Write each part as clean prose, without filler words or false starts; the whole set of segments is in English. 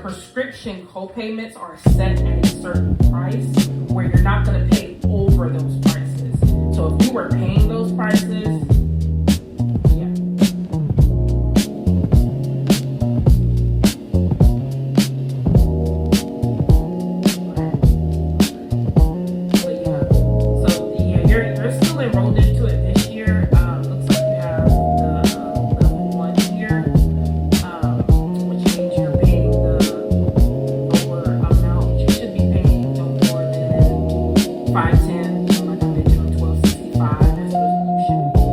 prescription co-payments are set at a certain price where you're not going to pay over those prices. So if you were paying those prices, you're still enrolled into it this year. Looks like you have the level 1 here, which means you're paying the lower amount. You should be paying no more than 510, like I mentioned, 1265. That's what you should be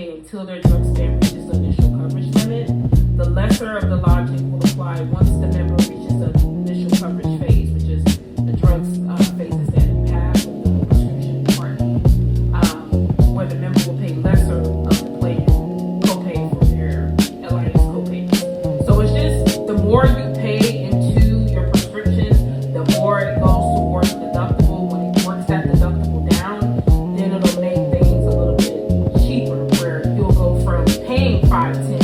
pay until their drug stamp reaches the initial coverage limit. The lesser of the logic will apply once the member reaches the initial coverage phase, which is the drugs phases that you have with the prescription part, where the member will pay lesser of the plan copay for their LIS copay. So it's just the more you pay into your prescription, the more it goes towards the deductible. When it works that deductible down, then it'll make things a little bit cheaper, where you'll go from paying $5.10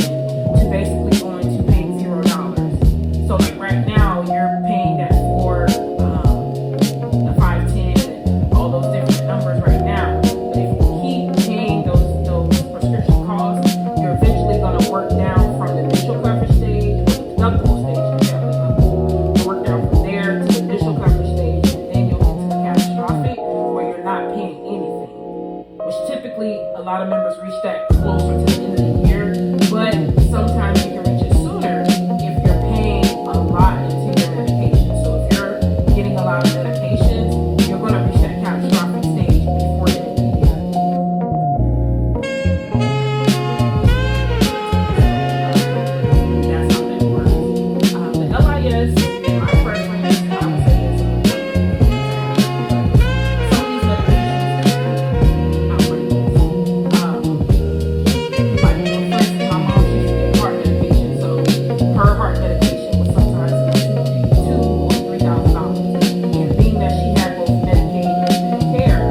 to basically going to paying $0. So like right now, you're paying that for the 510 and all those different numbers right now. But if you keep paying those prescription costs, you're eventually going to work down from the initial coverage stage or the deductible stage. You're definitely going to work down from there to the initial coverage stage, and then you'll get to the catastrophic where you're not paying anything. Which typically a lot of members reach that closer to the end of the year, but sometimes you can reach it sooner if you're paying a lot into your medication. So if you're getting a lot of medications, you're going to reach that catastrophic stage before the end of the year. That's how that works. The LIS, my preference, I would say, is some of these medications outrageous. Like, for instance, my mom used to get heart medication, so her heart medication was sometimes $2,000 or $3,000. And being that she had both Medicaid and Medicare,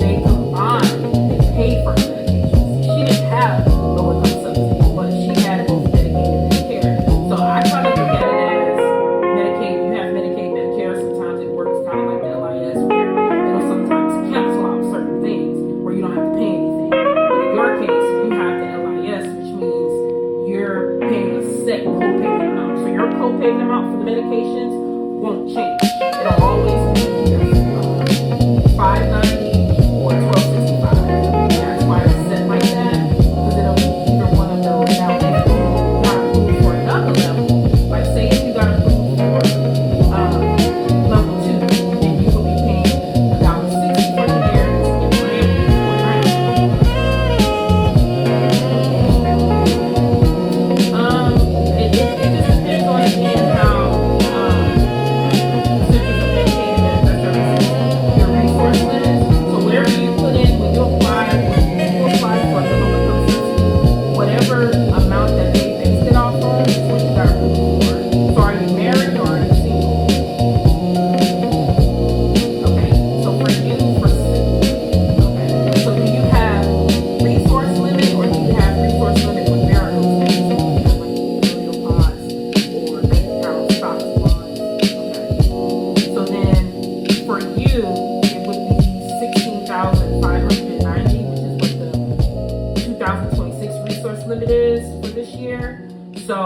they combined, they paid for her medications. She didn't have low income subsidy, but she had both Medicaid and Medicare. So I try to look at it as Medicaid. You have Medicaid, Medicare. Sometimes it works kind of like the LIS, where it'll sometimes cancel out certain things where you don't have to pay anything. But in your case, you have the LIS, which means you're paying a set copay amount. So your copay amount for the medications won't change. It'll always be either $5.90 or $12.65. That's why it's set like that, because it'll be either one of those. Now, if you got approved for another level, like say if you got approved for level 2, then you will be paying $1.60 for generics and brand for brand. It just depends on, again, how Centers of Medicaid and Medicare Services, your resource limits. So whatever you put in when you apply for the low income subsidy, whatever amount that they based it off on is what you got approved for. So are you married or are you single? Okay, so for you, okay, so do you have resource limit or do you have resource limit with marital status? So you have like familial pods or bank account stocks, bonds. Okay. So then for you, it would be 16,590, which is what the 2026 resource limit is for this year. So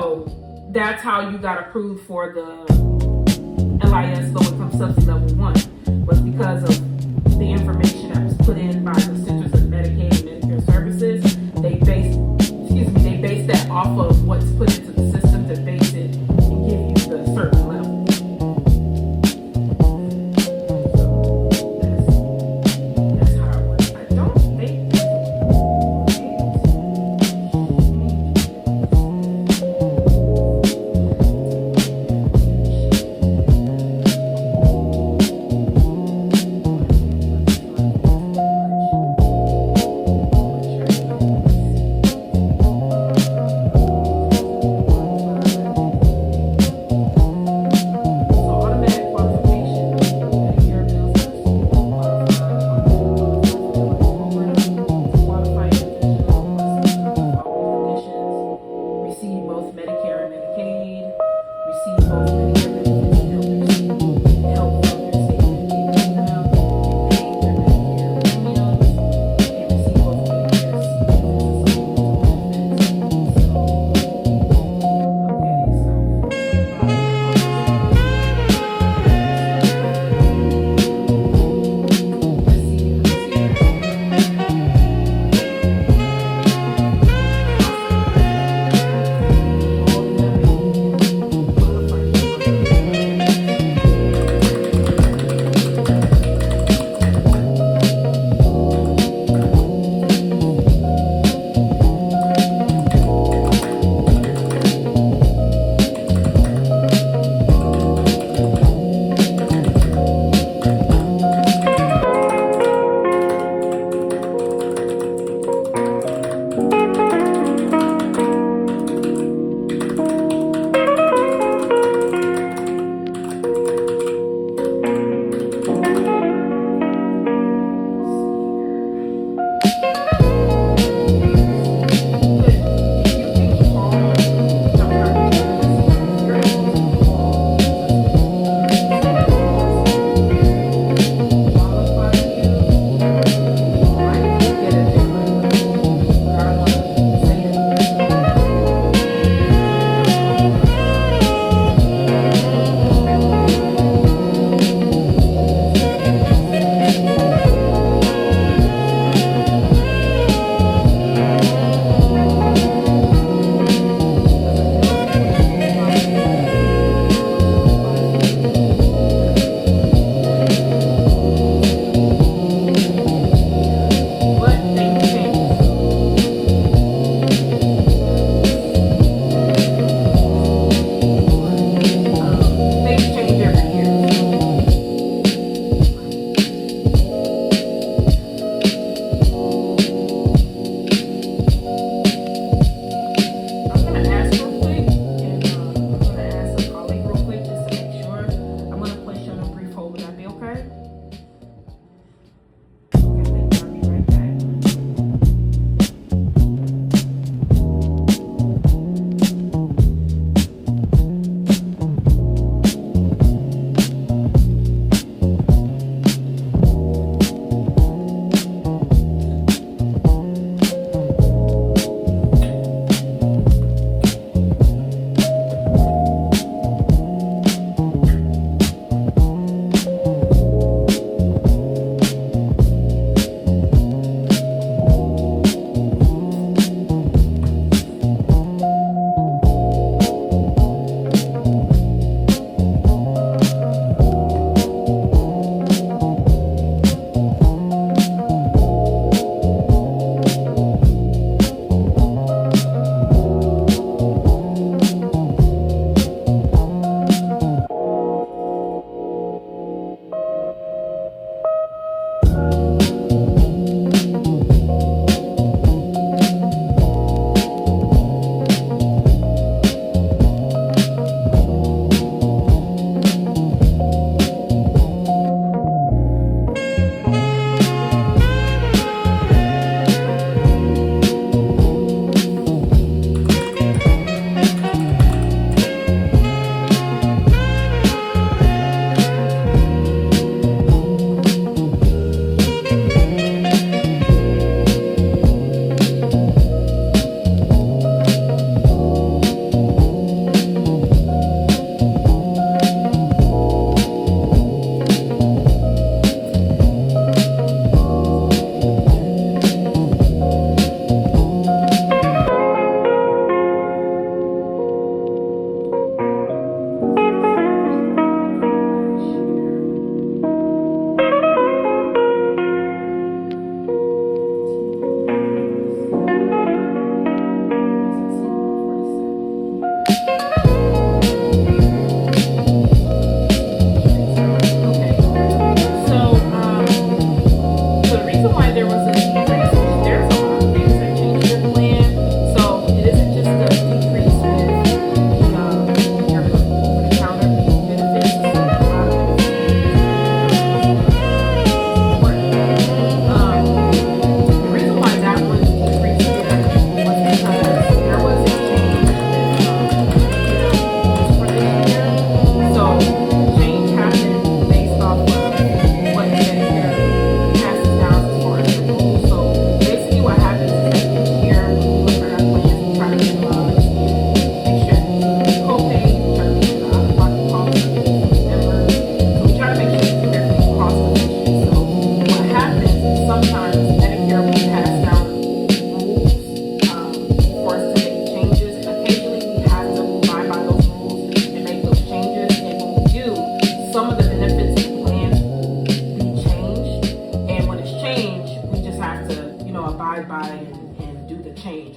that's how you got approved for the LIS low income subsidy level 1, was because of the information that was put in by the Centers of Medicaid and Medicare Services. They base that off of what's put into the system to base it and give you the certain level. So that's how it works. I don't think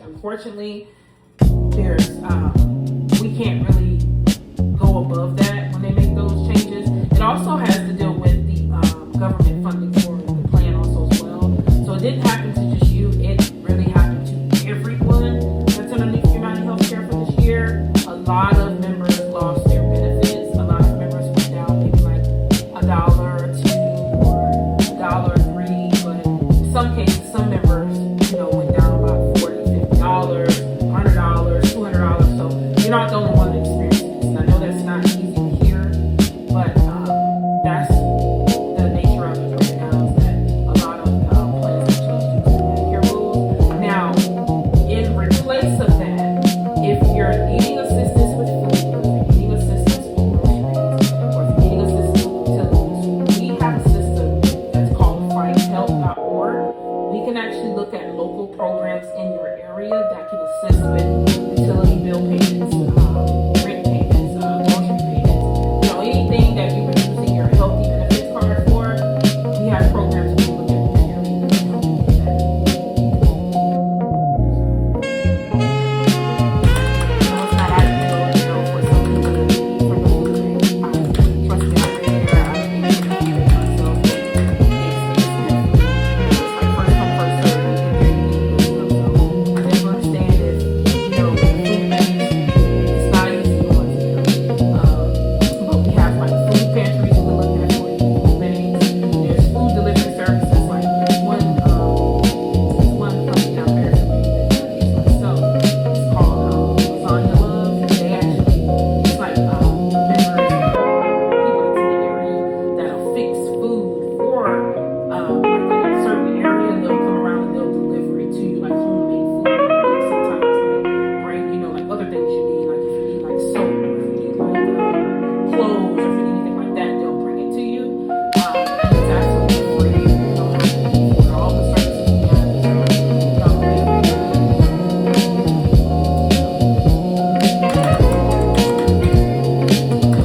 unfortunately, there's we can't really go above that when they make those changes. It also has to deal with the government funding for the plan also as well. So it didn't happen to just you, it really happened to everyone that's underneath United Healthcare for this year. A lot of members lost their benefits. A lot of members went down maybe like $1 or $2 or $1 or $3, but in some cases, some members, went down about $40, $50, $100, $200. So you're not the only one that experienced this. And I know that's not easy to hear, but that's the nature of it right now, is that a lot of plans have changed due to Medicare rules. Now, in replace of that, if you're needing assistance with food, or if you're needing assistance with groceries, or if you're needing assistance with utilities, we have a system that's called fighthelp.org. We can actually look at local programs in your area that can assist with utility bill payments, rent payments, grocery payments, anything that you were using your healthy benefits card for. We have programs we can look at in your area that can help you with that. It's not ideal, for some people to eat from the food bank. Trust me, I've been there. I've been able to give it myself. It's like first come, first serve. You get there, you eat good stuff. So I never understand it. Food banks, it's not easy going to but we have like food pantries we can look at for you, food banks. There's food delivery services, like there's one company out there that I use myself. It's called Lasagna Love. They actually, it's like members, people that's in the area that'll fix food for like a certain area. They'll come around and they'll deliver it to you, like homemade food. They sometimes like bring, like other things you need, like if you need like soap, or if you need like clothes, or if you need anything like that, they'll bring it to you. And it's absolutely free. You don't have to pay for it. All the services we have is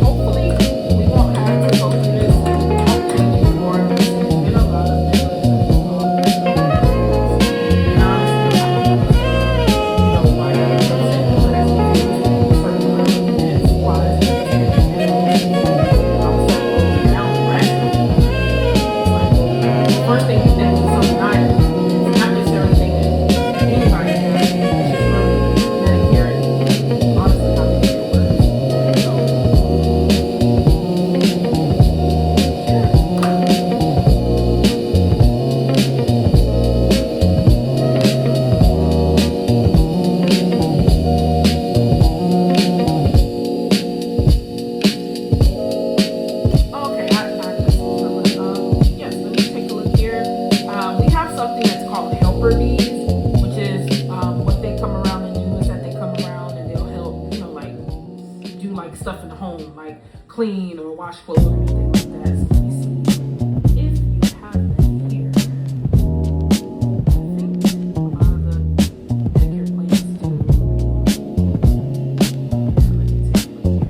hopefully we won't have to go through this anymore. There's been a lot of members that have gone through this. And honestly, I don't know why they're upset, but that's because certain that's why it's first thing you think is something I do. It's not necessarily anything that anybody does. It's just really Medicare and honestly how Medicare works. Okay, I just yes, let me take a look here. We have something that's called helper bees, which is what they come around and do is that they come around and they'll help, like do like stuff in the home, like clean or wash clothes or anything like that. So let me see if you have that here. I think a lot of the Medicare plans do. Let me take a look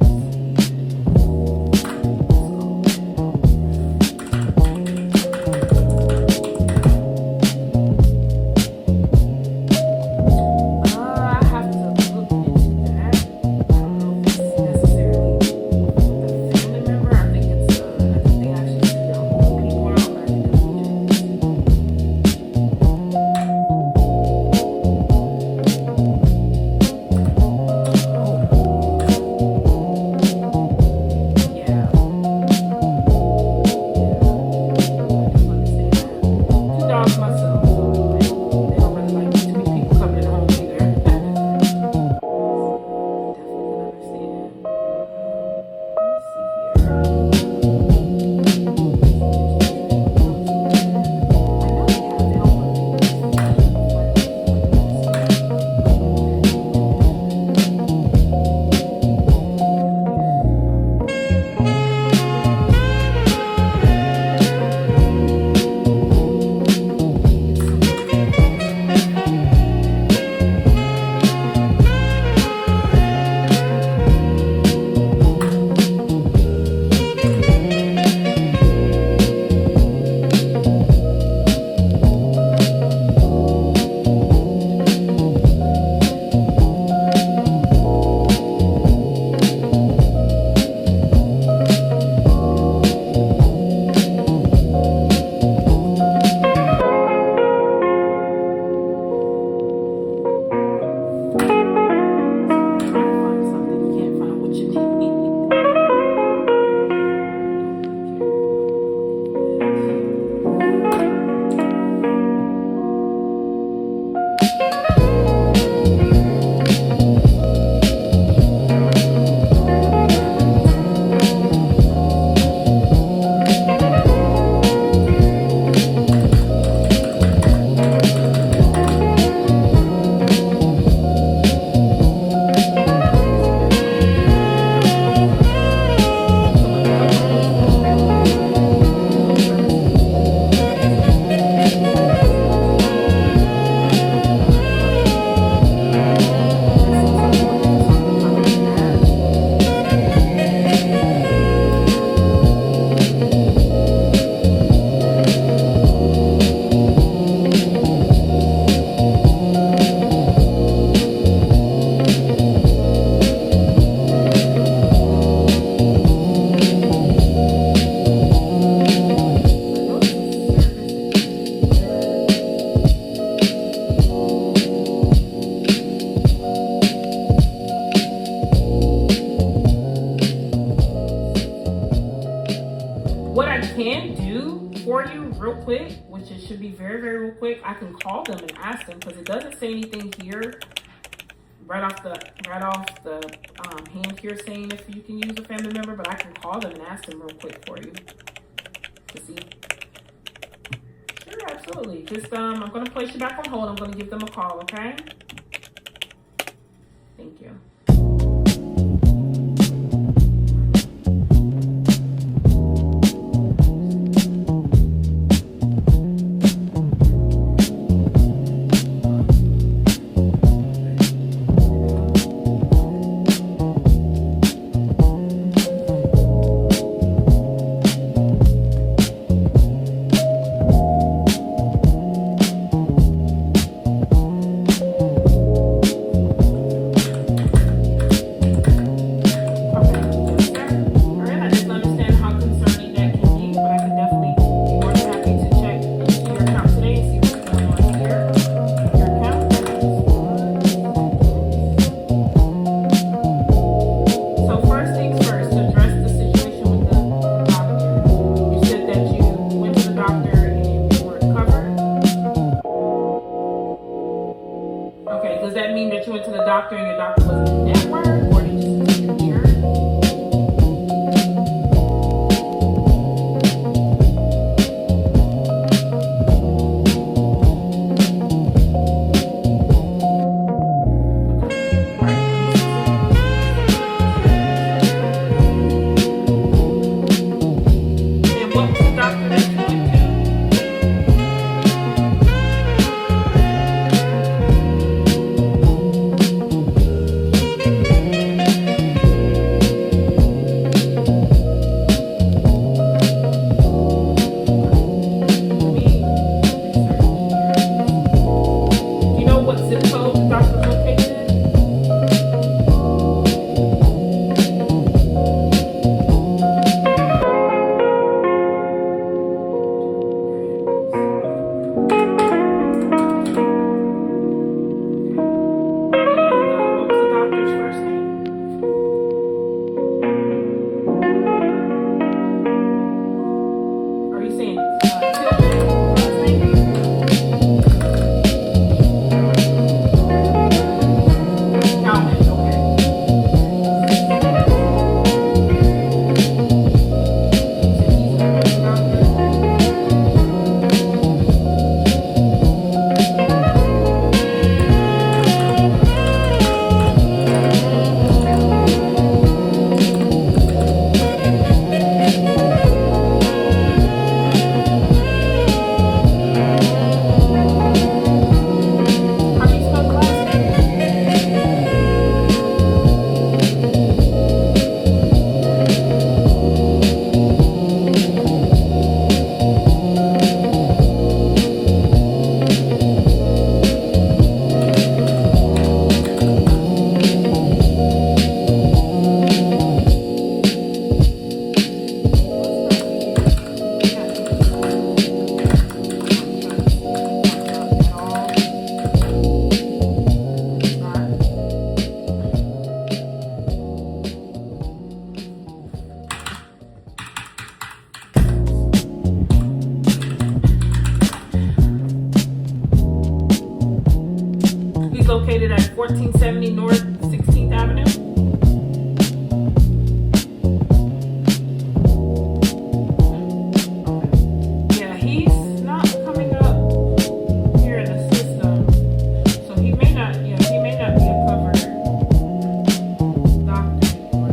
I have to look into that. I don't know if it's necessarily with a family member. I think it's it should be very, very real quick. I can call them and ask them because it doesn't say anything here right off the hand here saying if you can use a family member, but I can call them and ask them real quick for you to see. Sure, absolutely. Just I'm gonna place you back on hold. I'm gonna give them a call, okay? Thank you. Does that mean that you went to the doctor and your doctor wasn't in network, or did you just see your ear? And what was the doctor that you went to? Located at 1470 North 16th Avenue. Yeah, he's not coming up here in the system, so he may not be a covered doctor anymore.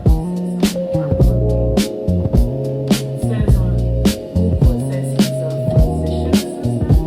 It says on Google, it says he's a physician assistant.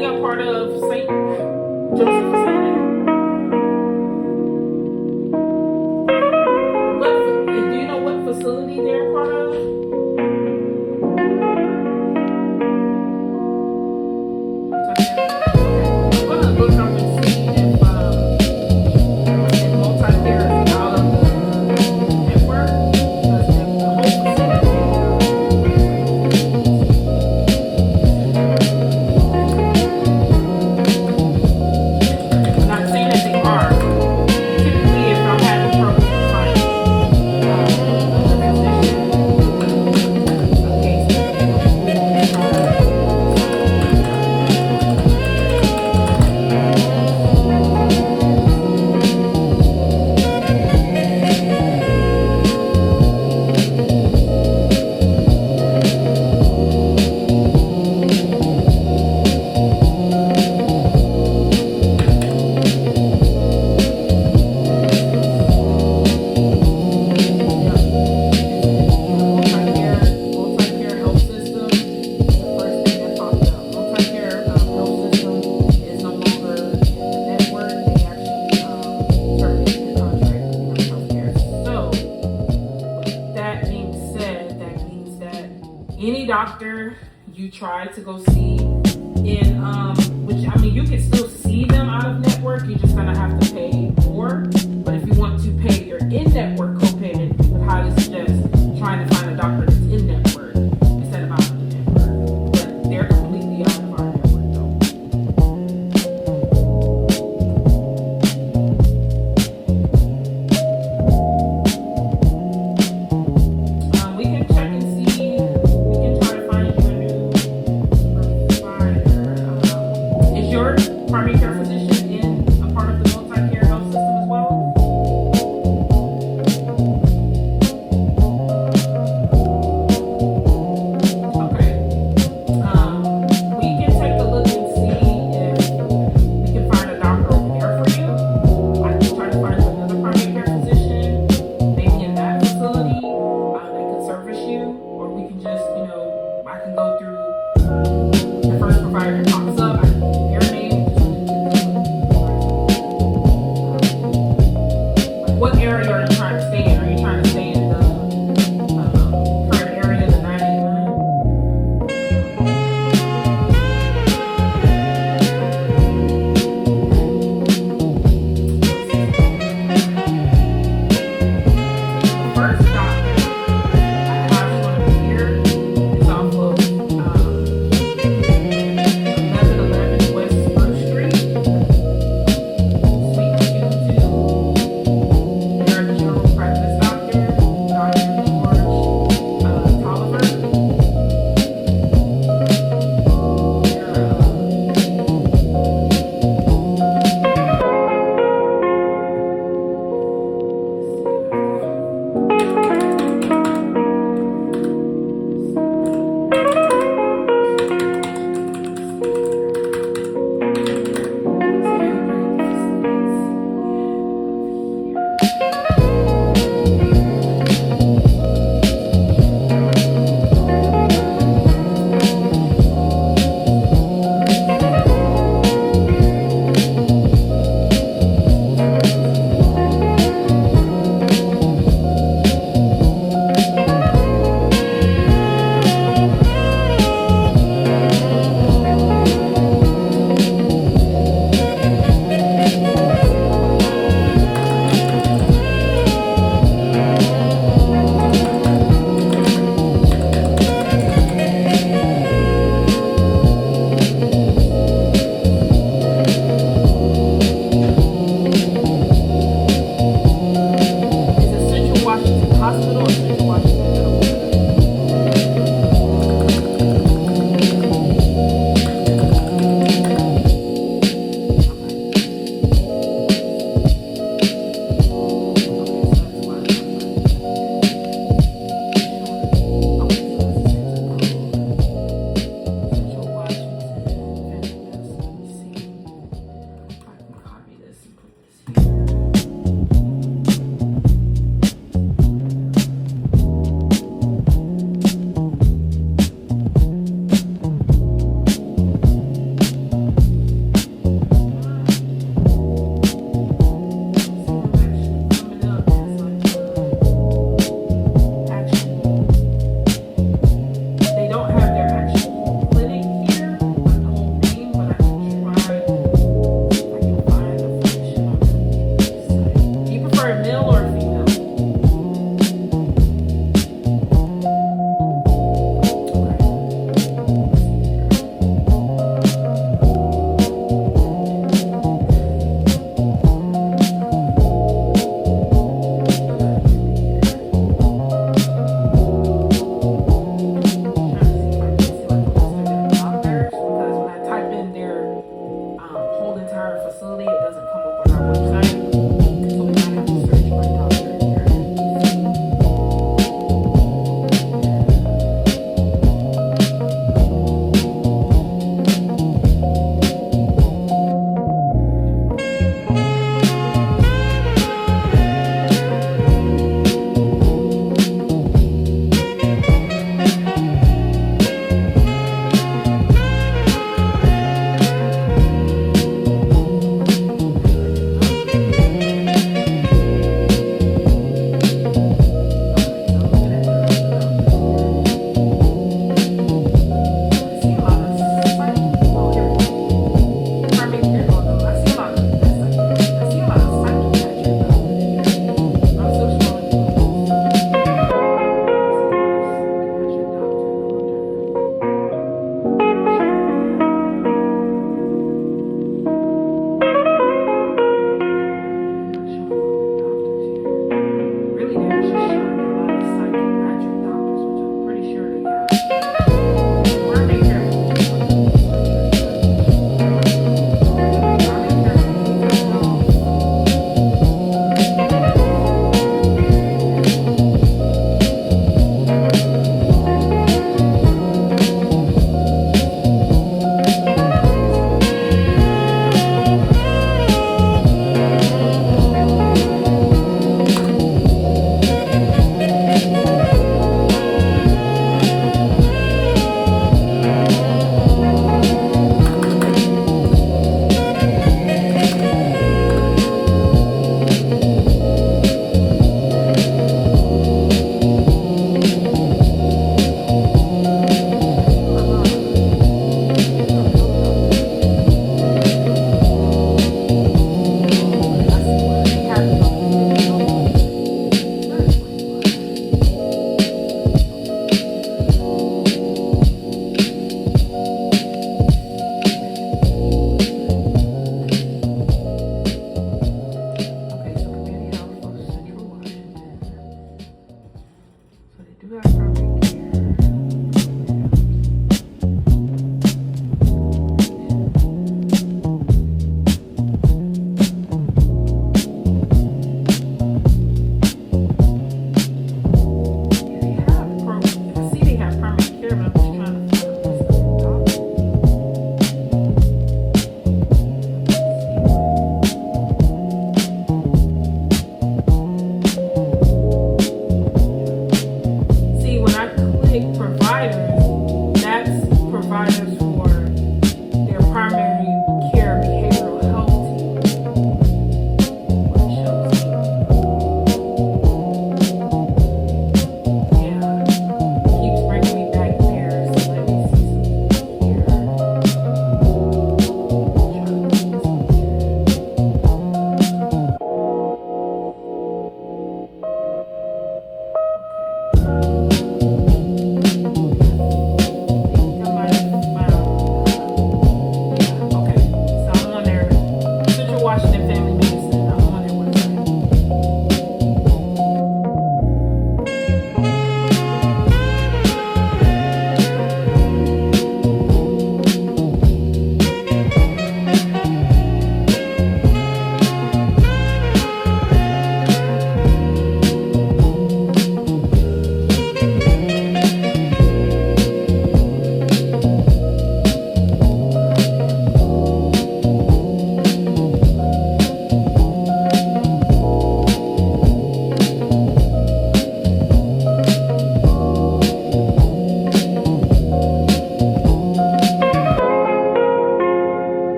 they a part of St. Joseph facility? Do you know what facility they're part of? I'm gonna look up and see if multi-care is out of the network, because the whole facility. I'm not saying that they are. Typically, if I'm having trouble finding another physician, a case multi-care health system. The first thing that popped up, multi-care health system is no longer in the network. They actually terminated the contract with healthcare. So, with that being said, that means that any doctor you try to go see in, which I mean, you can still see them out of network. You're just gonna have to pay more. But if you want to pay your in-network copayment, I would highly suggest trying to find a doctor that's in network instead of out of the network. But they're completely out of our network, though. We can check and see. We can try to find you a new provider. facility, it doesn't come up on our website. So we might have to search by doctor here.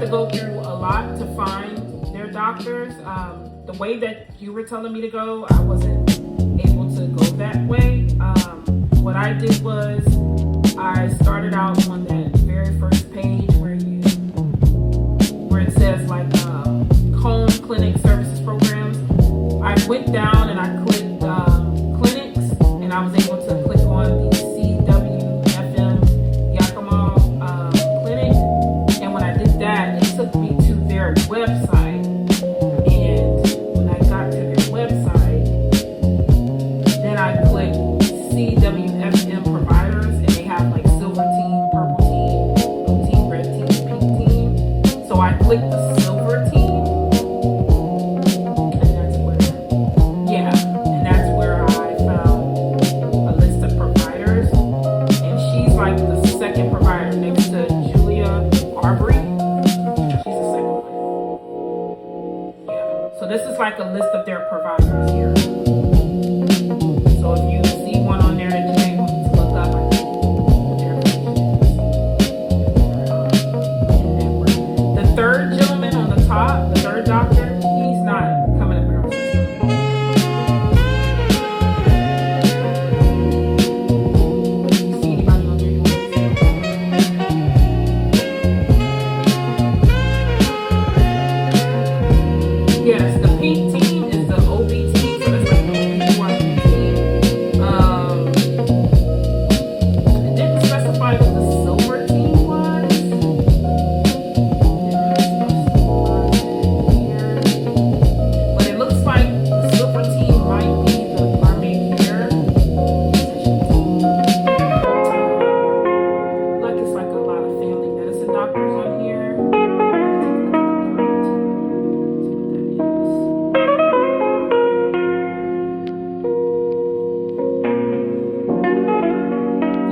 to go through a lot to find their doctors. The way that you were telling me to go, I wasn't able to go that way. What I did was I started out on that very first page where it says like home clinic services programs. I went down and I clicked clinics, and I was able to click on the CWFM Yakima clinic. And when I did that, it took me to their website. And when I got to their website, then I clicked CWFM providers, and they have like silver team, purple team, blue team, red team, pink team. So I clicked the silver team, and that's where I found a list of providers, and she's like the second provider next to Julia Arbery. She's the second one. Yeah. So this is like a list of their providers here. So if you see one on there that you may want to look up, I can put their network. The third gentleman on the top, the third doctor, he's not coming up in our system. But if you see anybody on there you want to see. Yes, the pink team is the OB team, so that's like the OB1 team. It didn't specify what the silver team was. It didn't really specify here. But it looks like the silver team might be the primary care physician team. Like it's like a lot of family medicine doctors on here.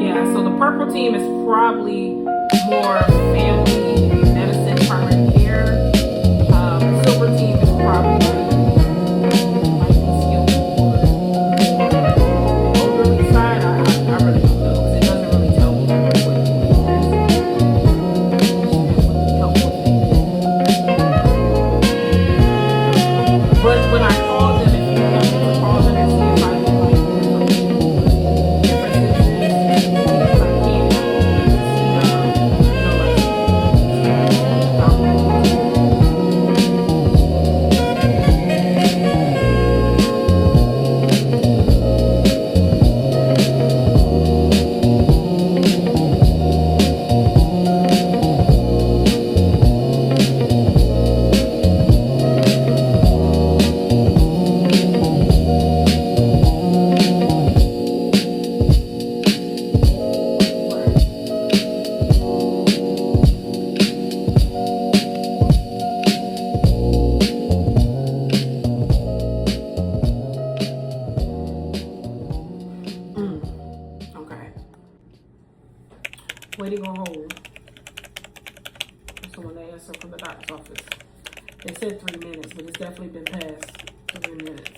Yeah, so the purple team is probably more family medicine, primary care. Silver team is probably might be skilled for the elderly side. I really don't know because it doesn't really tell me what it is. But when I called them, if you want me to call them and see if I can like differences in because I can't see okay. Waiting on hold. That's the one they answered from the doctor's office. They said 3 minutes, but it's definitely been past 3 minutes.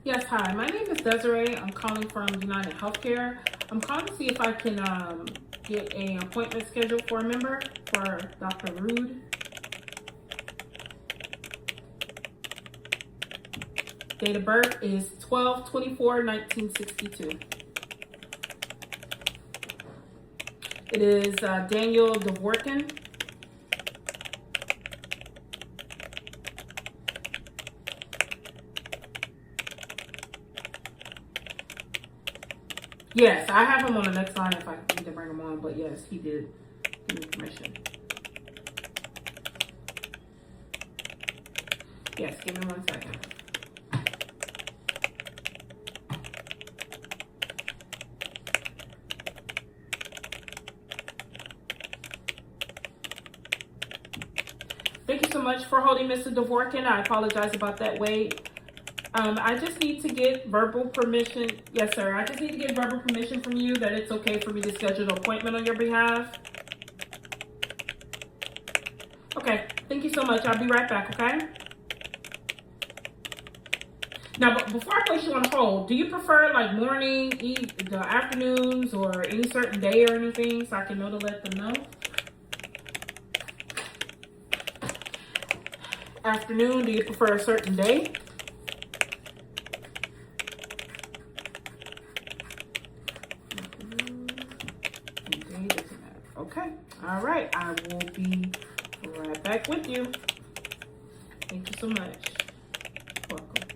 Yes, hi. My name is Desiree. I'm calling from United Healthcare. I'm calling to see if I can get an appointment scheduled for a member for Dr. Rude. Date of birth is 12/24/1962. It is Daniel Dvorkin. Yes, I have him on the next line if I need to bring him on, but yes, he did give me permission. Yes, give me 1 second. Thank you so much for holding, Mr. Dvorkin. I apologize about that wait. I just need to get verbal permission. Yes, sir. I just need to get verbal permission from you that it's okay for me to schedule an appointment on your behalf. Okay. Thank you so much. I'll be right back, okay? Now, before I place you on hold, do you prefer like morning, the afternoons, or any certain day or anything so I can know to let them know? Afternoon, do you prefer a certain day? Okay, all right, I will be right back with you. Thank you so much. Welcome.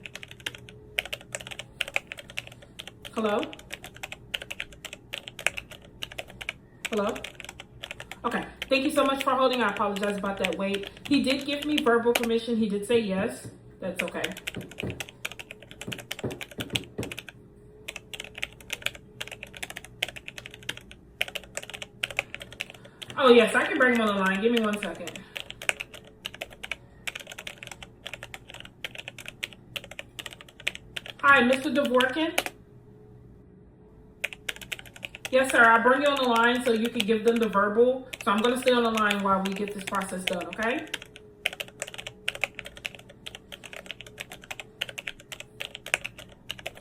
Hello? Hello? Okay, thank you so much for holding. I apologize about that wait. He did give me verbal permission. He did say yes. That's okay. Oh, yes, I can bring him on the line. Give me 1 second. Hi, Mr. Dvorkin. Yes, sir. I'll bring you on the line so you can give them the verbal. So I'm going to stay on the line while we get this process done, okay?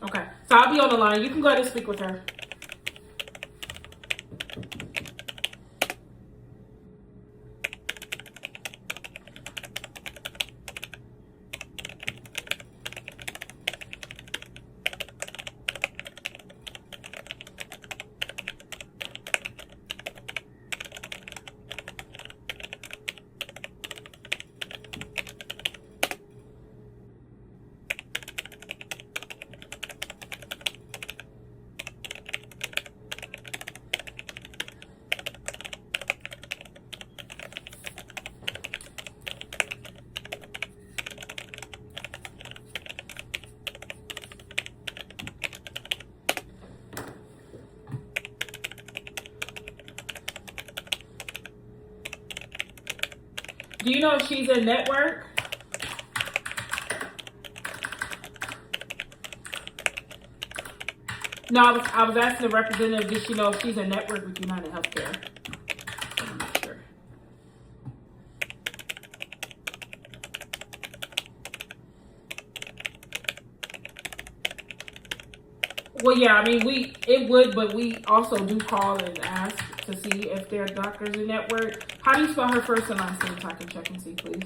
Okay. So I'll be on the line. You can go ahead and speak with her. Do you know if she's in network? No, I was asking the representative, did she know if she's in network with United Healthcare? I'm not sure. Well, yeah, I mean, it would, but we also do call and ask to see if their doctor's in network. How do you spell her first and last name so I can check and see, please?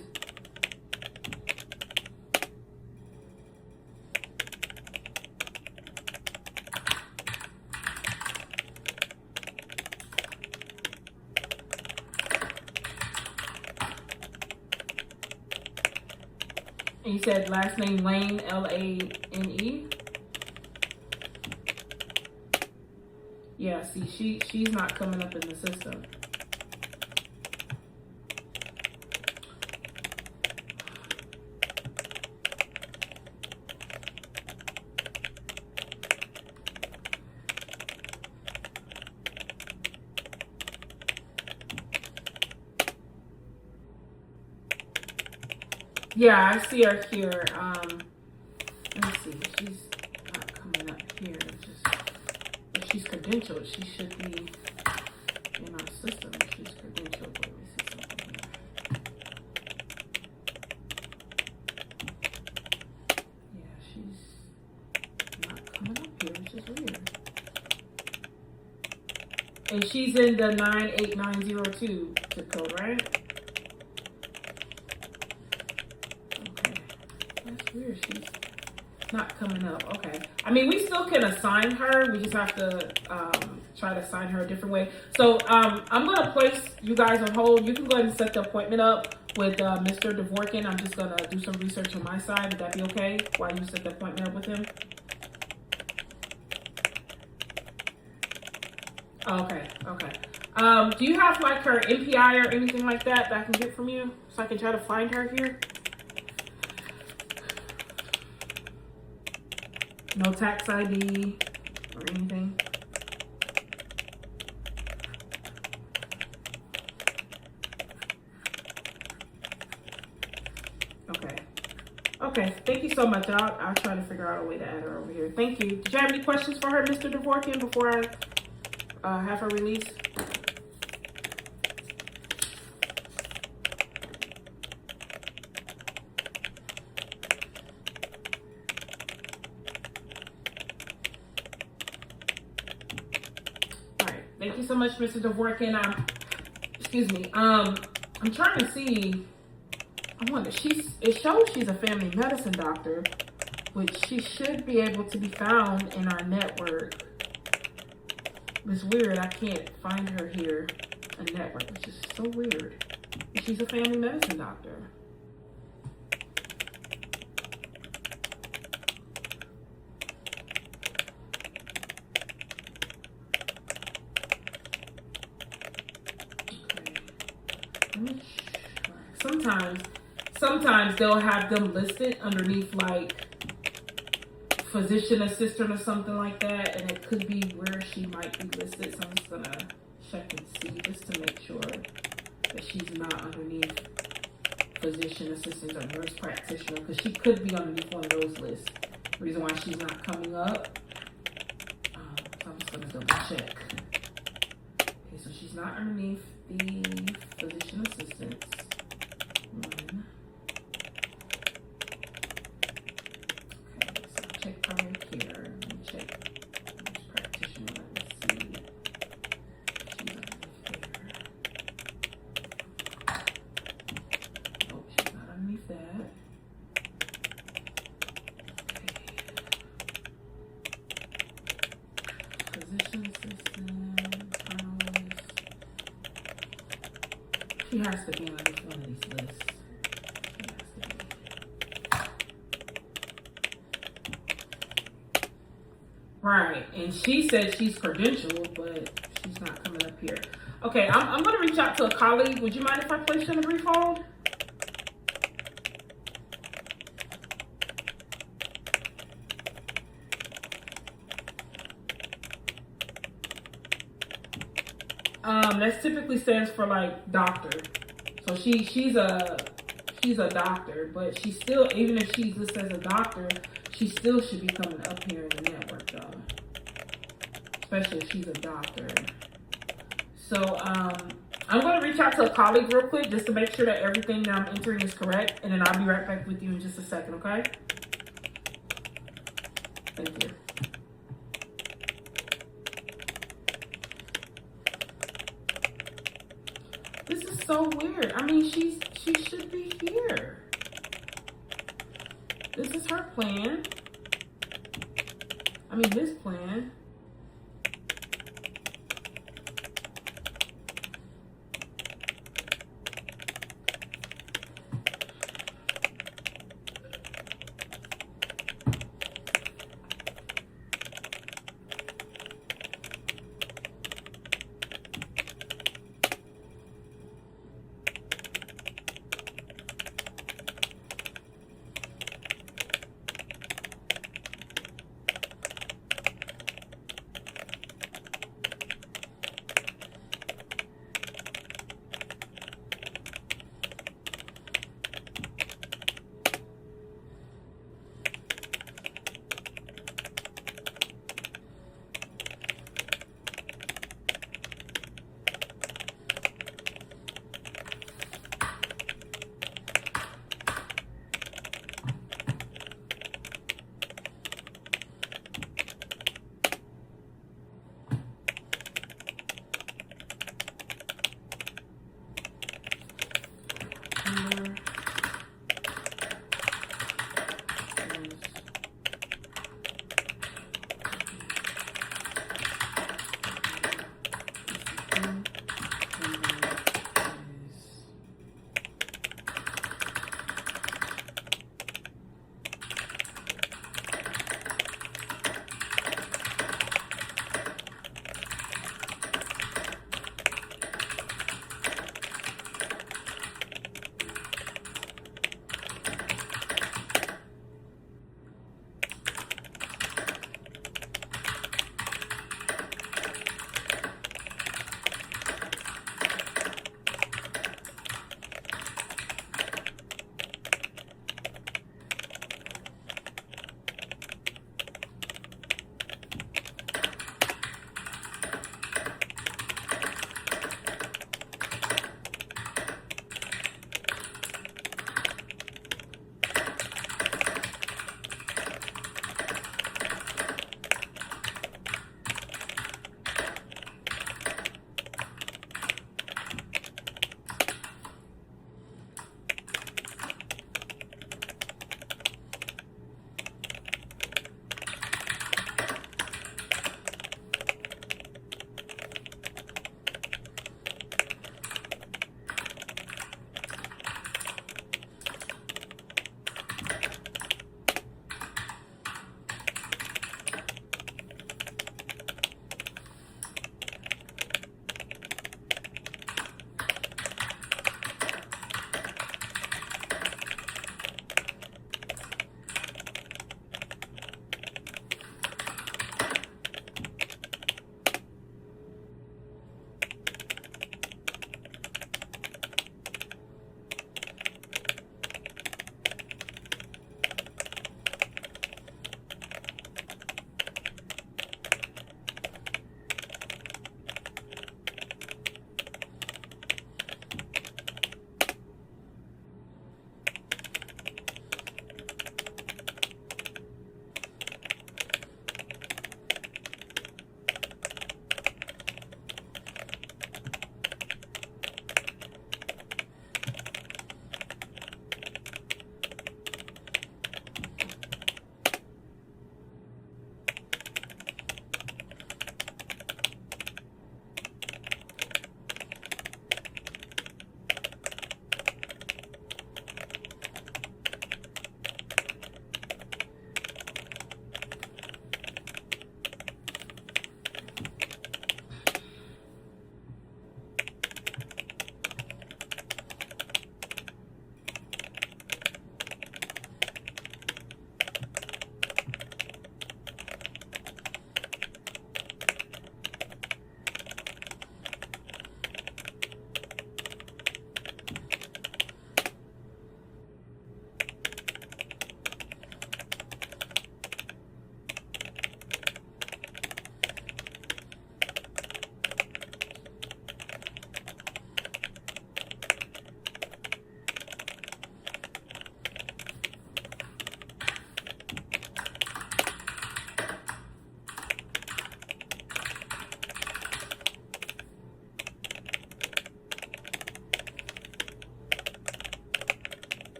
And you said last name Lane, Lane. Yeah, see, she's not coming up in the system. Yeah, I see her here. Let me see. She's not coming up here. It's just, if she's credentialed, she should be in our system. If she's credentialed, let me see something here. Yeah, she's not coming up here, which is weird. And she's in the 98902 zip code, right? Okay. That's weird. She's not coming up. Okay. I mean, we still can assign her. We just have to try to assign her a different way. So I'm going to place you guys on hold. You can go ahead and set the appointment up with Mr. Dvorkin. I'm just going to do some research on my side. Would that be okay while you set the appointment up with him? Okay. Okay. Do you have like her MPI or anything like that I can get from you so I can try to find her here? No tax ID or anything? Okay. Okay, thank you so much. I'll try to figure out a way to add her over here. Thank you. Did you have any questions for her, Mr. Dvorkin, before I have her released? Thank you so much, Mr. Dvorkin. Excuse me. I'm trying to see. I wonder. It shows she's a family medicine doctor, which she should be able to be found in our network. It's weird. I can't find her here in network, which is so weird. She's a family medicine doctor. Sometimes they'll have them listed underneath like physician assistant or something like that, and it could be where she might be listed. So I'm just gonna check and see just to make sure that she's not underneath physician assistant or nurse practitioner, because she could be underneath one of those lists. Reason why she's not coming up. So I'm just gonna double check. Okay, so she's not underneath the physician assistants. Check primary care. Let me check nurse practitioner. Let me see. She's underneath there. Nope, she's not underneath that. Okay. Physician assistant, journalist. She has to be underneath one of these lists. Right, and she said she's credentialed, but she's not coming up here. Okay, I'm going to reach out to a colleague. Would you mind if I place you on a brief hold? That typically stands for like doctor. So she's a doctor, but she's still, even if she's listed as a doctor, she still should be coming up here in the network though, especially if she's a doctor. So I'm going to reach out to a colleague real quick just to make sure that everything that I'm entering is correct, and then I'll be right back with you in just a second, okay? Thank you. This is so weird. I mean, she should be here. This is her plan. I mean, his plan.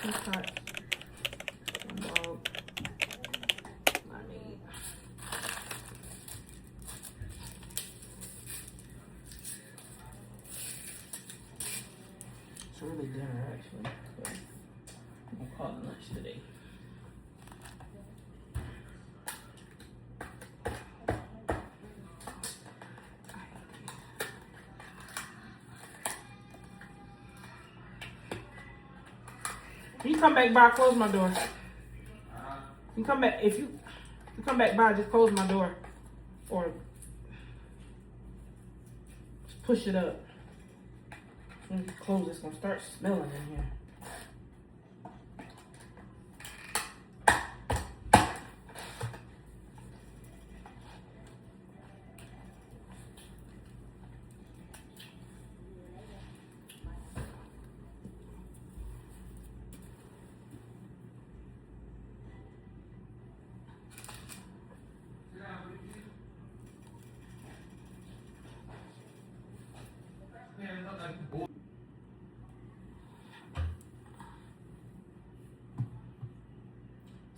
cut. It's really dinner actually. But we'll call it lunch today. You come back by, close my door. You come back, if you come back by, just close my door. Or just push it up. When you close, it's gonna start smelling in here.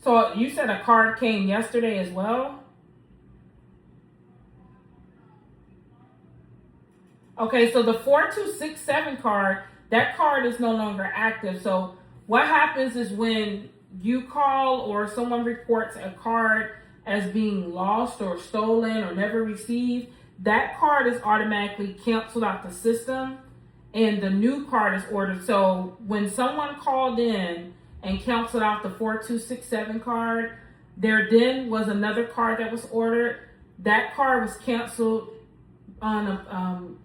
So you said a card came yesterday as well? Okay, so the 4267 card, that card is no longer active. So what happens is when you call or someone reports a card as being lost or stolen or never received, that card is automatically canceled out the system and the new card is ordered. So when someone called in and canceled out the 4267 card, there then was another card that was ordered. That card was canceled on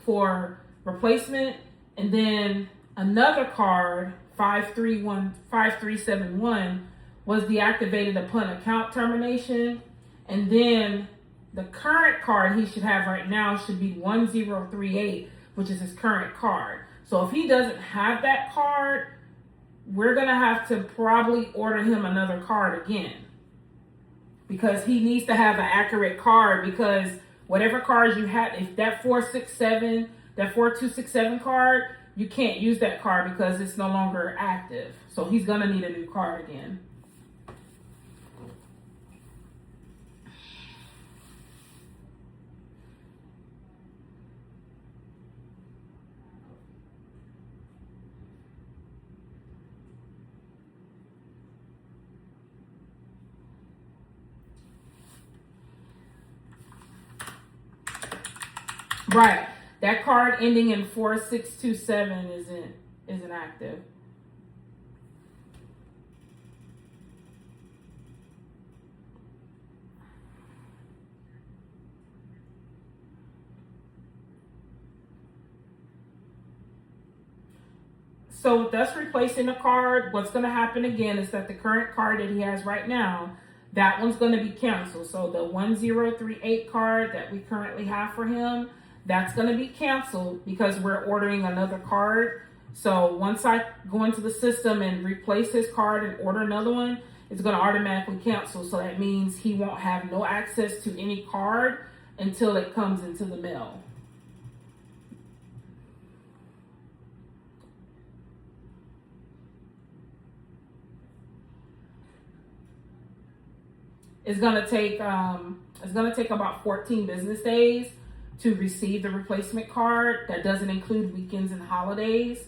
for replacement, and then another card, 5371 was deactivated upon account termination, and then the current card he should have right now should be 1038, which is his current card. So if he doesn't have that card, we're gonna have to probably order him another card again, because he needs to have an accurate card, because whatever cards you have, if that 4267 card, you can't use that card because it's no longer active. So he's gonna need a new card again. Right. That card ending in 4627 isn't active. So with us replacing the card, what's going to happen again is that the current card that he has right now, that one's going to be canceled. So the 1038 card that we currently have for him, that's going to be canceled because we're ordering another card. So once I go into the system and replace his card and order another one, it's going to automatically cancel. So that means he won't have no access to any card until it comes into the mail. It's gonna take about 14 business days to receive the replacement card. That doesn't include weekends and holidays.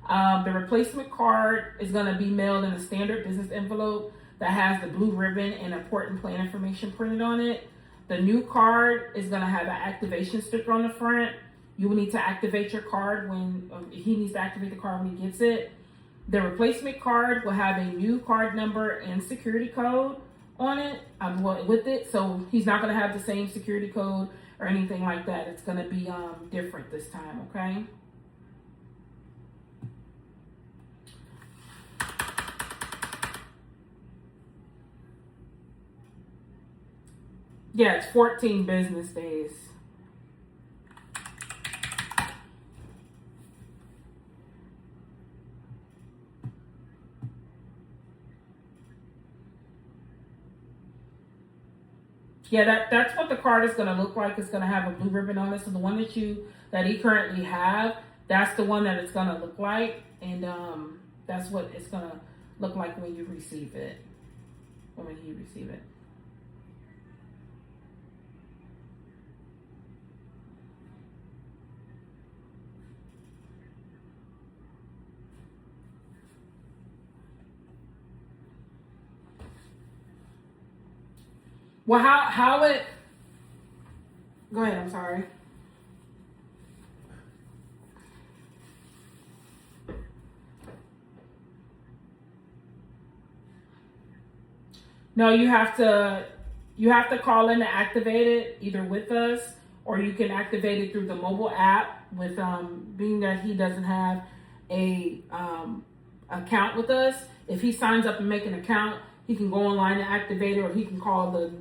The replacement card is gonna be mailed in a standard business envelope that has the blue ribbon and important plan information printed on it. The new card is gonna have an activation sticker on the front. You will need to activate your card when he needs to activate the card when he gets it. The replacement card will have a new card number and security code on it, with it, so he's not going to have the same security code or anything like that. It's going to be different this time, okay? Yeah, it's 14 business days. Yeah, that's what the card is going to look like. It's going to have a blue ribbon on it. So the one that he currently have, that's the one that it's going to look like. And That's what it's gonna look like when you receive it, or when you receive it. Well, how it? Go ahead. I'm sorry. No, you have to call in to activate it either with us, or you can activate it through the mobile app. With being that he doesn't have a account with us, if he signs up and make an account, he can go online and activate it, or he can call the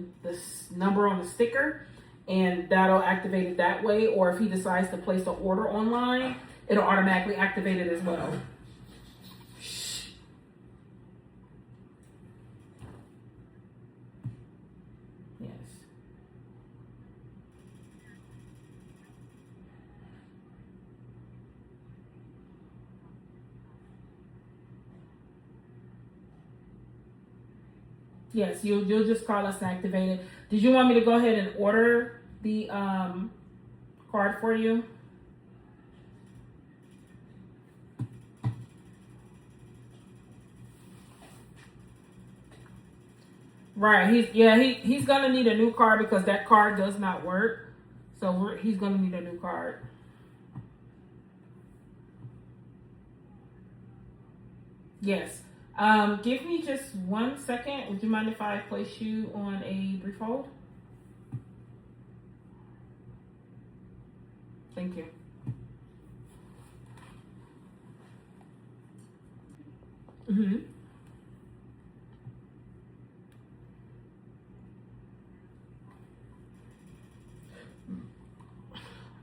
number on the sticker, and that'll activate it that way. Or if he decides to place an order online, it'll automatically activate it as well. Yes. Yes, you'll just call us and activate it. Did you want me to go ahead and order the card for you? Right. He's gonna need a new card because that card does not work. So he's gonna need a new card. Yes. Give me just 1 second. Would you mind if I place you on a brief hold? Thank you. Mm-hmm.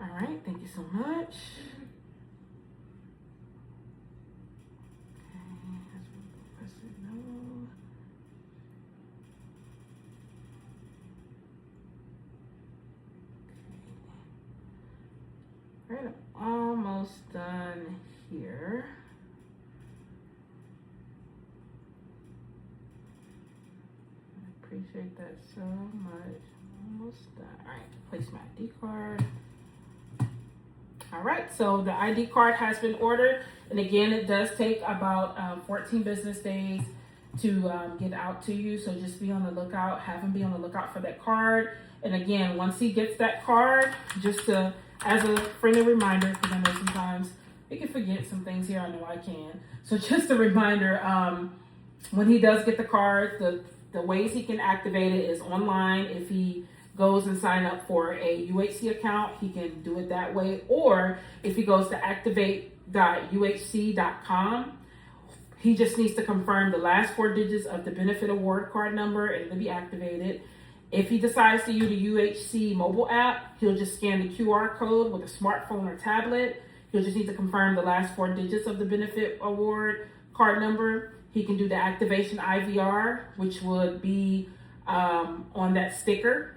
All right. Thank you so much. All right, I'm almost done here. I appreciate that so much. Almost done. All right, place my ID card. All right, so the ID card has been ordered, and again, it does take about 14 business days to get out to you. So just be on the lookout. Have him be on the lookout for that card. And again, once he gets that card, just to as a friendly reminder, because I know sometimes we can forget some things here. I know I can. So just a reminder, when he does get the card, the ways he can activate it is online. If he goes and sign up for a UHC account, he can do it that way. Or if he goes to activate.uhc.com, he just needs to confirm the last 4 digits of the benefit award card number and it'll be activated. If he decides to use the UHC mobile app, he'll just scan the QR code with a smartphone or tablet. He'll just need to confirm the last 4 digits of the benefit award card number. He can do the activation IVR, which would be on that sticker.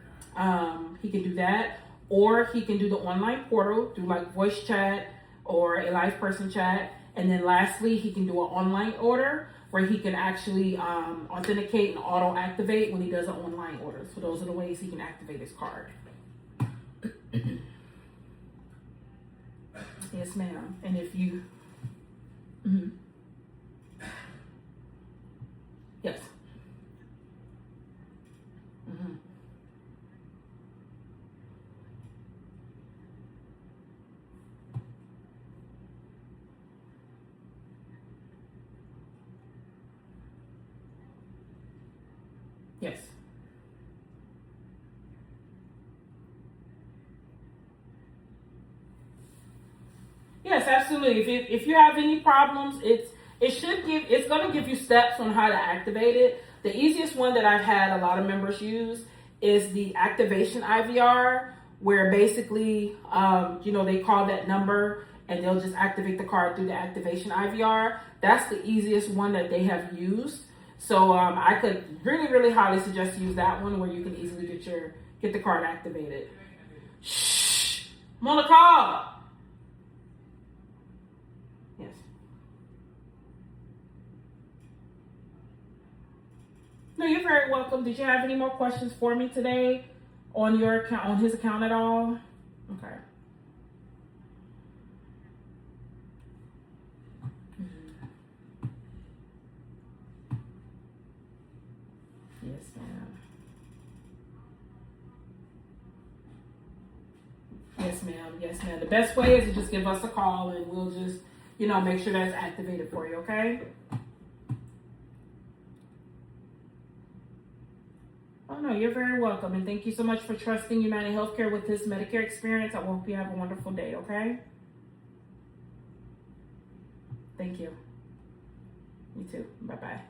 He can do that, or he can do the online portal through like voice chat or a live person chat. And then lastly, he can do an online order where he can actually authenticate and auto activate when he does an online order. So those are the ways he can activate his card. Yes, ma'am. And if you, yes. Yes. Yes, absolutely. If you have any problems, it's going to give you steps on how to activate it. The easiest one that I've had a lot of members use is the activation IVR, where basically they call that number and they'll just activate the card through the activation IVR. That's the easiest one that they have used. So I could really, really highly suggest you use that one where you can easily get the card activated. Shh, I'm on the call. Yes. No, you're very welcome. Did you have any more questions for me today on your account, on his account at all? Okay. Yes, ma'am. Yes, ma'am. Yes, ma'am. The best way is to just give us a call and we'll just, make sure that's activated for you, okay? Oh, no, you're very welcome. And thank you so much for trusting United Healthcare with this Medicare experience. I hope you have a wonderful day, okay? Thank you. You too. Bye-bye.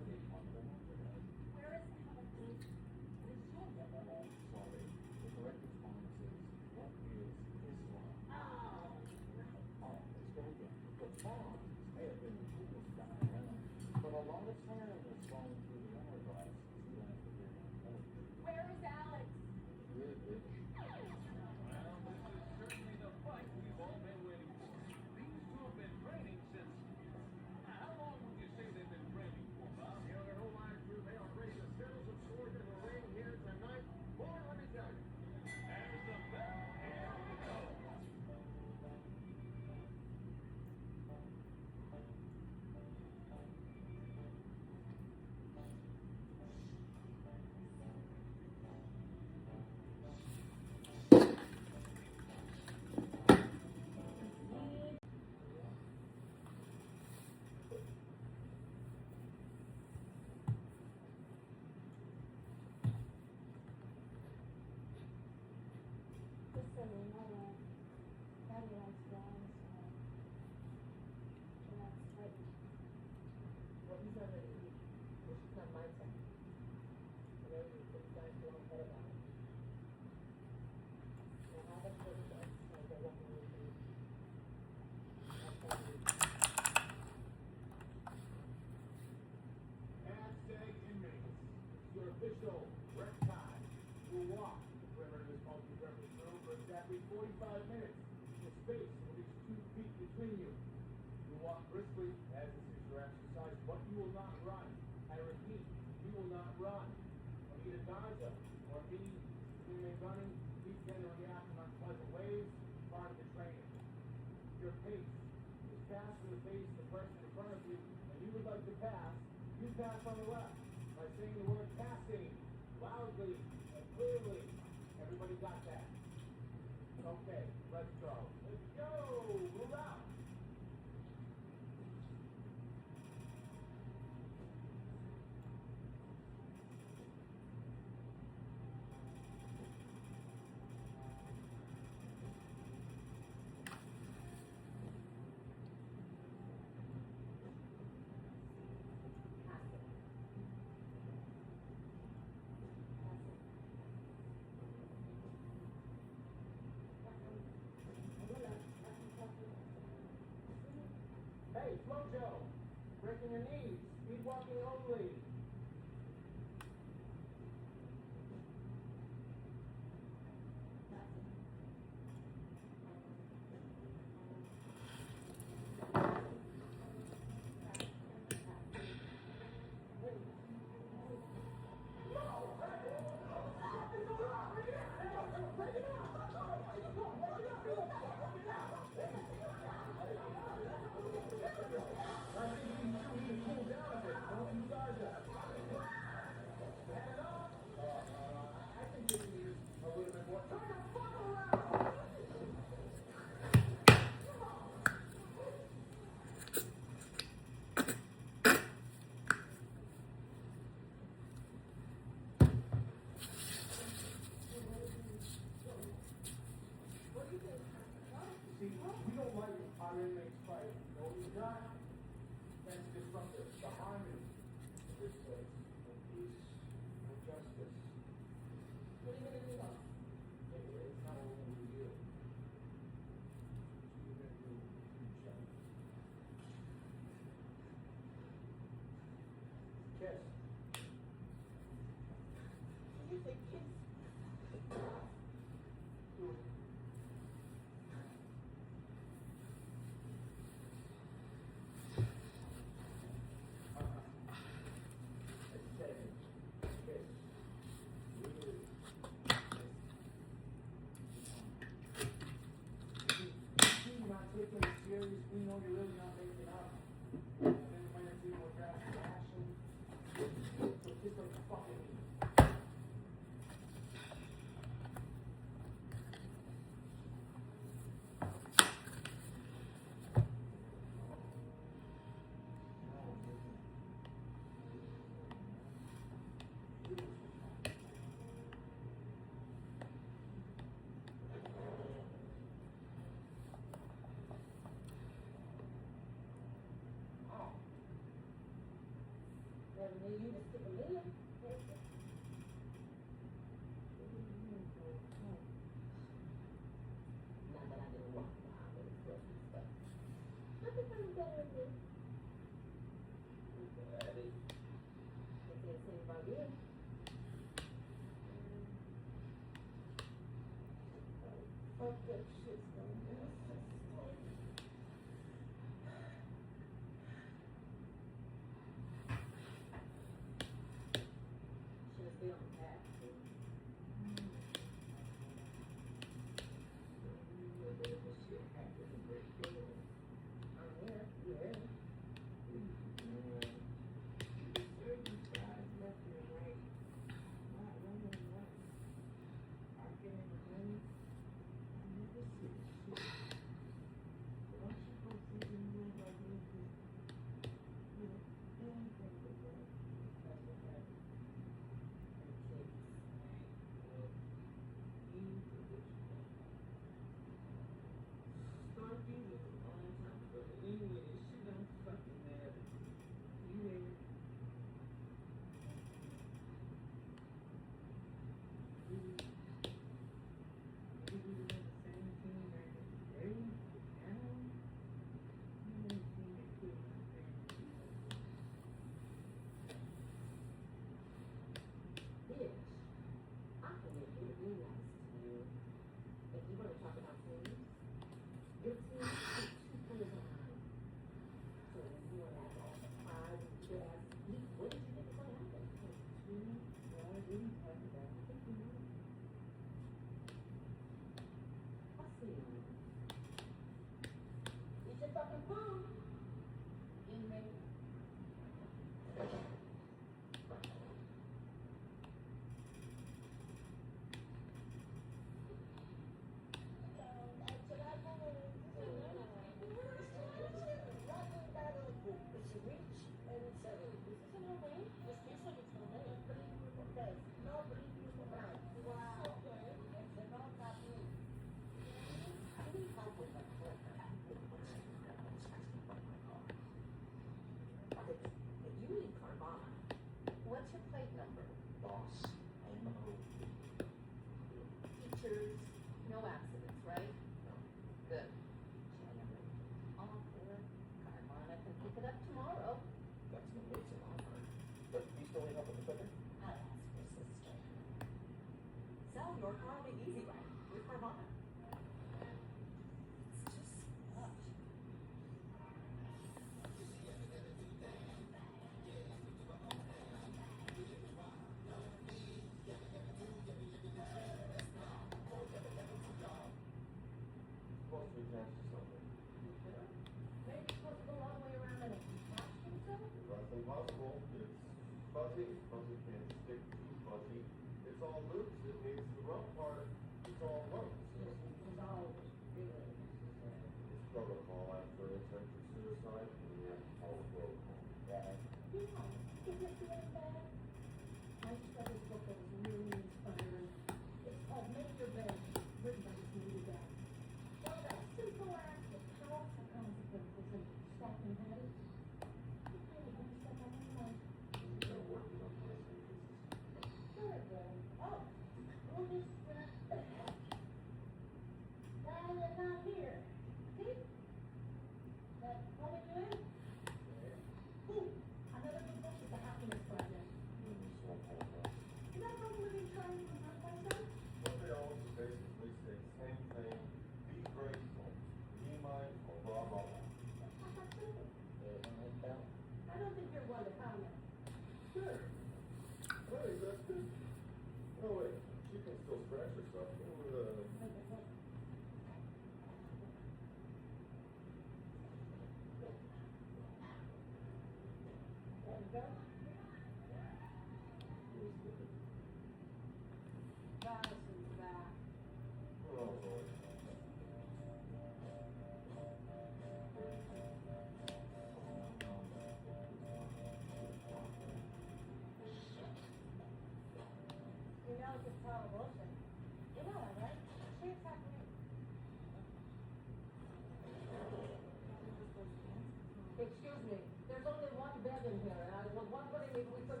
Excuse me, there's only one bed in here, and I was wondering if we could.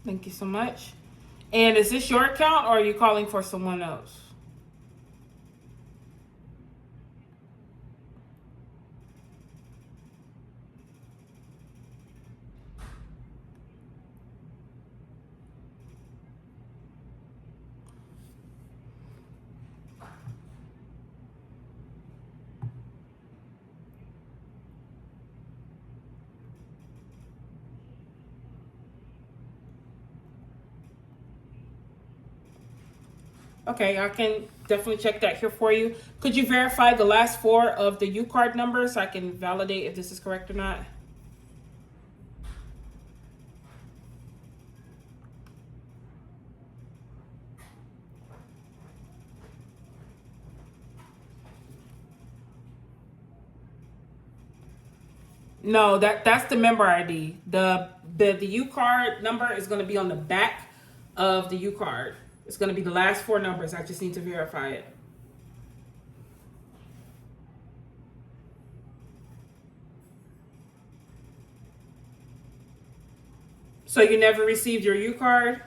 Thank you so much. And is this your account or are you calling for someone else? Okay, I can definitely check that here for you. Could you verify the last four of the U card number so I can validate if this is correct or not? No, that's the member ID. The U card number is going to be on the back of the U card. It's going to be the last four numbers. I just need to verify it. So you never received your U card?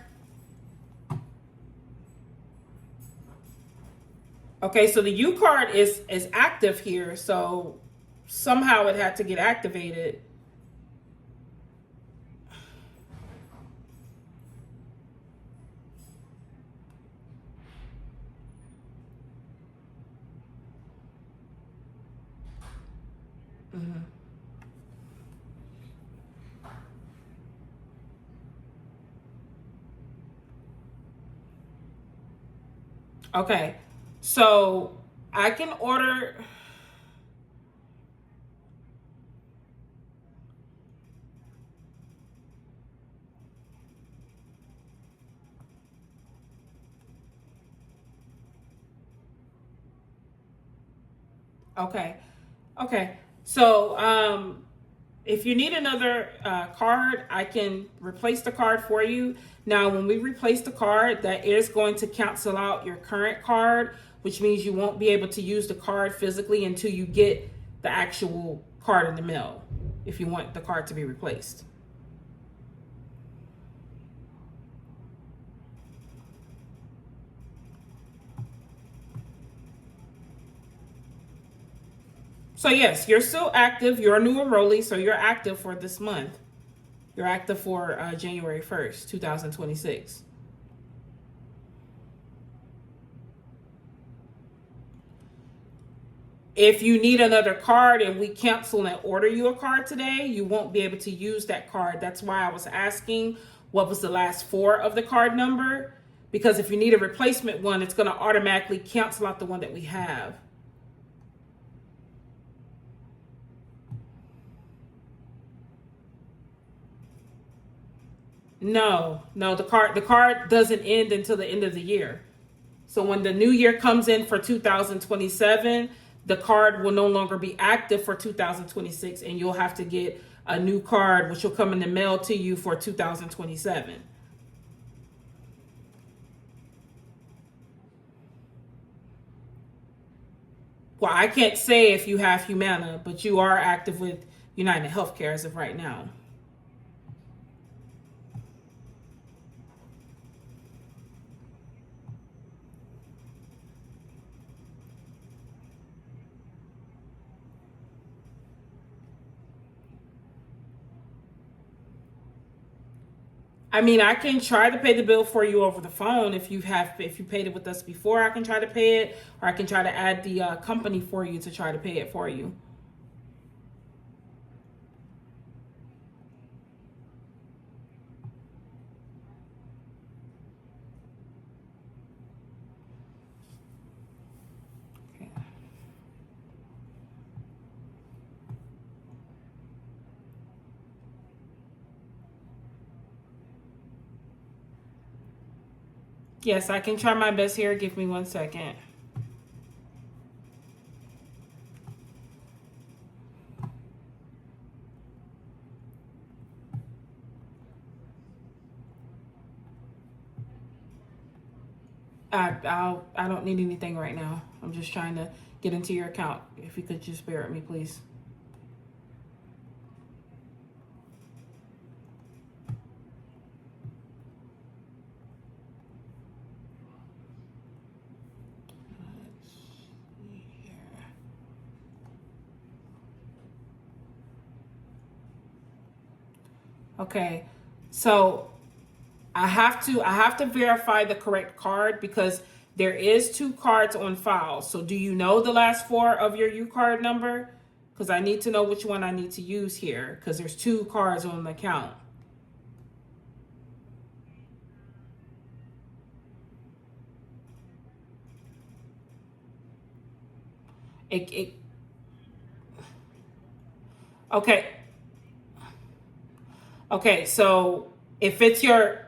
Okay, so the U card is active here, so somehow it had to get activated. Mhm. Okay, so I can order. Okay, okay. So if you need another card, I can replace the card for you. Now, when we replace the card, that is going to cancel out your current card, which means you won't be able to use the card physically until you get the actual card in the mail, if you want the card to be replaced. So yes, you're still active. You're a new enrollee, so you're active for this month. You're active for January 1st, 2026. If you need another card and we cancel and order you a card today, you won't be able to use that card. That's why I was asking what was the last four of the card number. Because if you need a replacement one, it's going to automatically cancel out the one that we have. No, the card doesn't end until the end of the year. So when the new year comes in for 2027, the card will no longer be active for 2026, and you'll have to get a new card, which will come in the mail to you for 2027. Well, I can't say if you have Humana, but you are active with United Healthcare as of right now. I mean, I can try to pay the bill for you over the phone if you paid it with us before. I can try to pay it, or I can try to add the company for you to try to pay it for you. Okay. Yes, I can try my best here. Give me 1 second. I don't need anything right now. I'm just trying to get into your account. If you could just bear with me, please. Let's see here. Okay, so I have to verify the correct card because there is two cards on file. So do you know the last four of your U card number? Because I need to know which one I need to use here because there's two cards on the account. It okay. Okay, so if it's your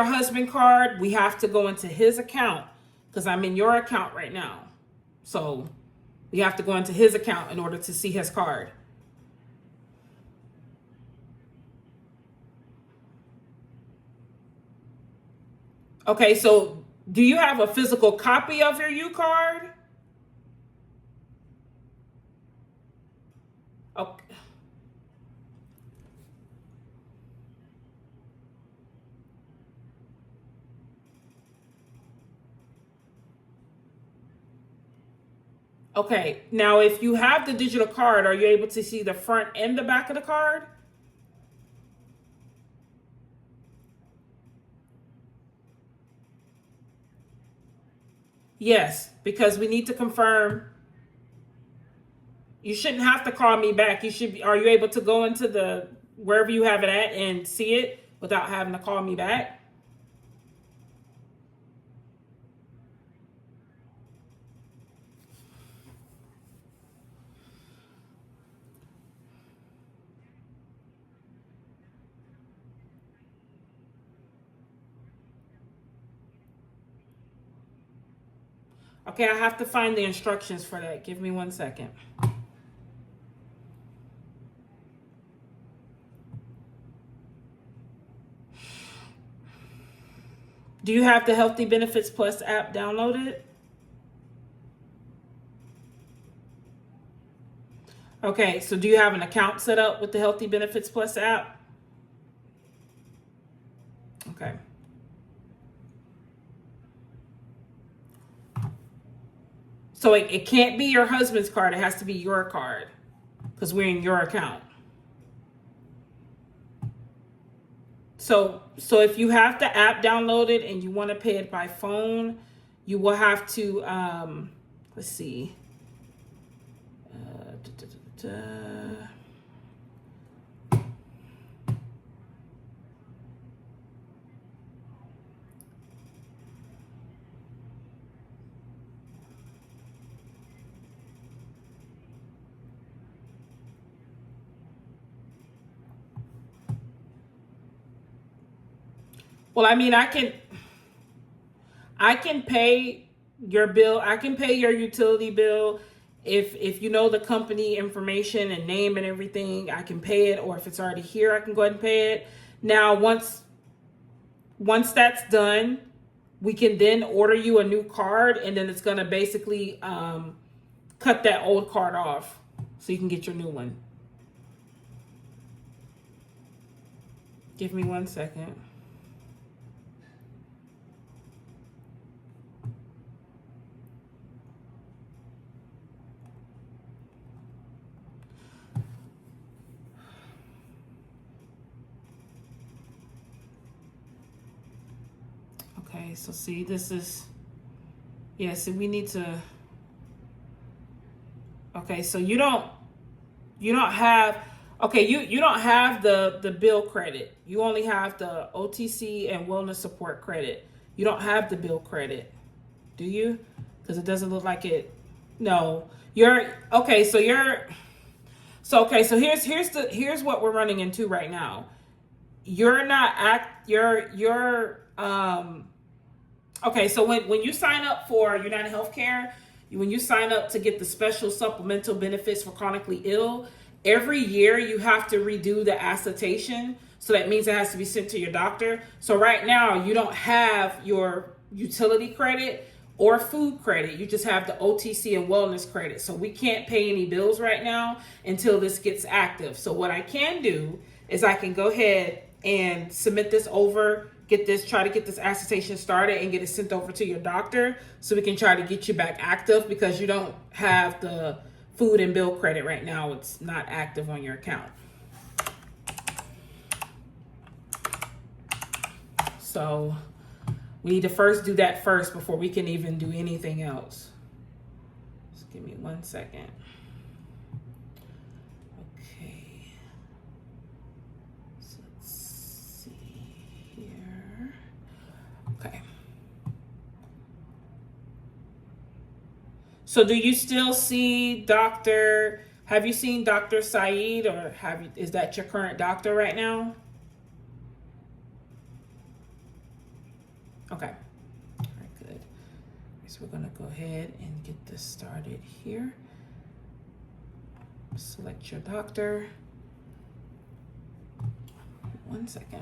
husband card, we have to go into his account because I'm in your account right now. So we have to go into his account in order to see his card. Okay, so do you have a physical copy of your U card? Okay. Okay, now if you have the digital card, are you able to see the front and the back of the card? Yes, because we need to confirm. You shouldn't have to call me back. You should be, are you able to go into the wherever you have it at and see it without having to call me back? Okay, I have to find the instructions for that. Give me 1 second. Do you have the Healthy Benefits Plus app downloaded? Okay, so do you have an account set up with the Healthy Benefits Plus app? Okay. So it can't be your husband's card. It has to be your card because we're in your account. So if you have the app downloaded and you want to pay it by phone, you will have to let's see. Da, da, da, da. Well, I mean, I can pay your bill. I can pay your utility bill if you know the company information and name and everything. I can pay it, or if it's already here, I can go ahead and pay it. Now, once that's done, we can then order you a new card, and then it's gonna basically cut that old card off, so you can get your new one. Give me 1 second. Okay, so see, this is, yeah, see, we need to, okay, so you don't have, okay, you don't have the bill credit. You only have the OTC and wellness support credit. You don't have the bill credit, do you? Because it doesn't look like it. No, you're, okay, so okay, so here's what we're running into right now. You're not okay, so when you sign up for United Healthcare, when you sign up to get the special supplemental benefits for chronically ill, every year you have to redo the attestation. So that means it has to be sent to your doctor. So right now you don't have your utility credit or food credit. You just have the OTC and wellness credit. So we can't pay any bills right now until this gets active. So what I can do is I can go ahead and submit this over, try to get this attestation started and get it sent over to your doctor so we can try to get you back active, because you don't have the food and bill credit right now. It's not active on your account. So we need to first do that first before we can even do anything else. Just give me 1 second. Okay. So let's see here. Okay. So do you still see have you seen Dr. Saeed, or is that your current doctor right now? Okay. All right, good. So we're gonna go ahead and get this started here. Select your doctor. 1 second.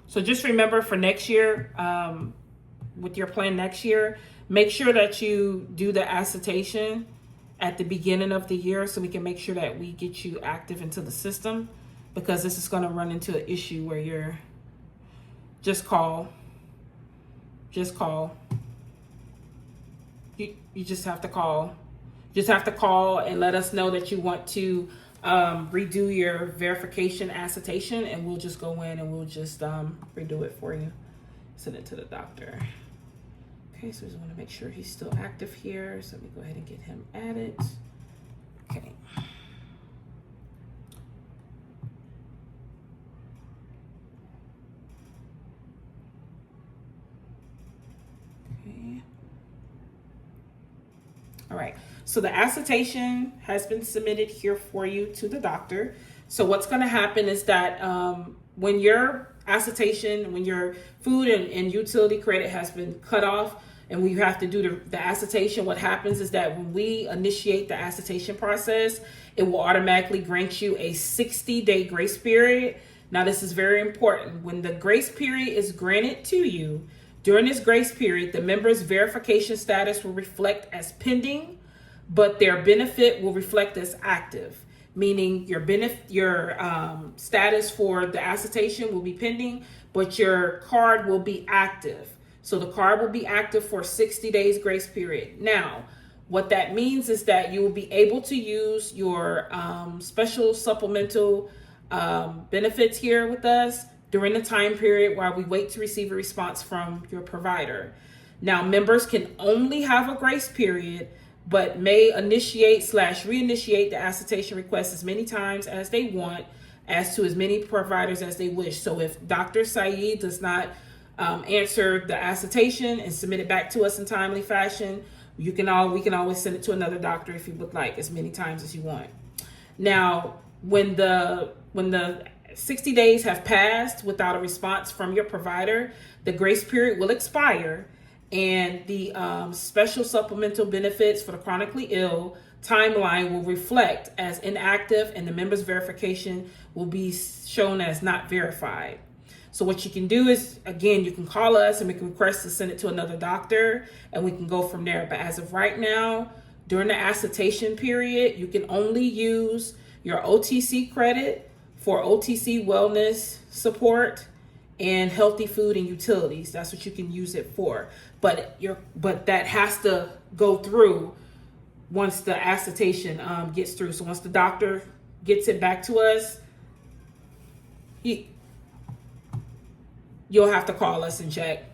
So just remember for next year, with your plan next year, make sure that you do the attestation at the beginning of the year so we can make sure that we get you active into the system, because this is going to run into an issue where you're just call. You You just have to call. Just have to call and let us know that you want to redo your verification acetation, and we'll just go in and we'll just redo it for you. Send it to the doctor. Okay, so we just want to make sure he's still active here. So let me go ahead and get him added. Okay. Okay. All right, so the acetation has been submitted here for you to the doctor. So what's going to happen is that when your acetation, when your food and utility credit has been cut off and we have to do the acetation, what happens is that when we initiate the acetation process, it will automatically grant you a 60-day grace period. Now, this is very important. When the grace period is granted to you, during this grace period, the member's verification status will reflect as pending, but their benefit will reflect as active, meaning your status for the acetation will be pending, but your card will be active. So the card will be active for 60 days grace period. Now, what that means is that you will be able to use your special supplemental benefits here with us during the time period while we wait to receive a response from your provider. Now, members can only have a grace period, but may initiate/reinitiate the acetation request as many times as they want, as to as many providers as they wish. So if Dr. Saeed does not answer the acetation and submit it back to us in timely fashion, we can always send it to another doctor if you would like, as many times as you want. Now, when the 60 days have passed without a response from your provider, the grace period will expire, and the special supplemental benefits for the chronically ill timeline will reflect as inactive, and the member's verification will be shown as not verified. So what you can do is, again, you can call us and we can request to send it to another doctor, and we can go from there. But as of right now, during the acetation period, you can only use your OTC credit for OTC wellness support and healthy food and utilities. That's what you can use it for. But that has to go through once the acetation gets through. So once the doctor gets it back to us, you'll have to call us and check.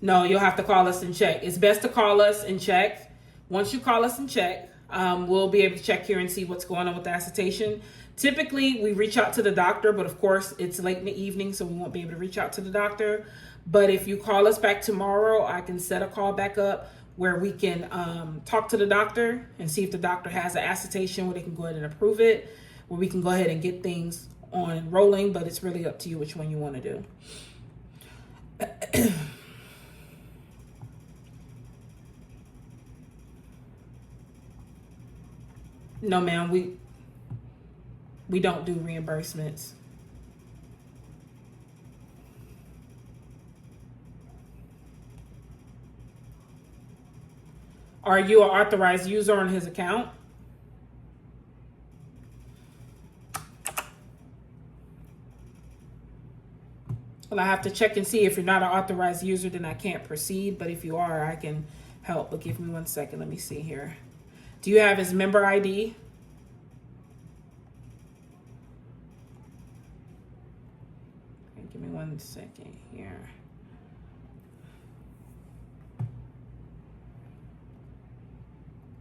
No, you'll have to call us and check. It's best to call us and check. Once you call us and check, we'll be able to check here and see what's going on with the acetation. Typically, we reach out to the doctor, but of course, it's late in the evening, so we won't be able to reach out to the doctor. But if you call us back tomorrow, I can set a call back up where we can talk to the doctor and see if the doctor has an acetation where they can go ahead and approve it, where we can go ahead and get things on rolling, but it's really up to you which one you want to do. No, ma'am, we don't do reimbursements. Are you an authorized user on his account? Well, I have to check and see. If you're not an authorized user, then I can't proceed. But if you are, I can help. But give me 1 second. Let me see here. Do you have his member ID? Okay, give me 1 second here.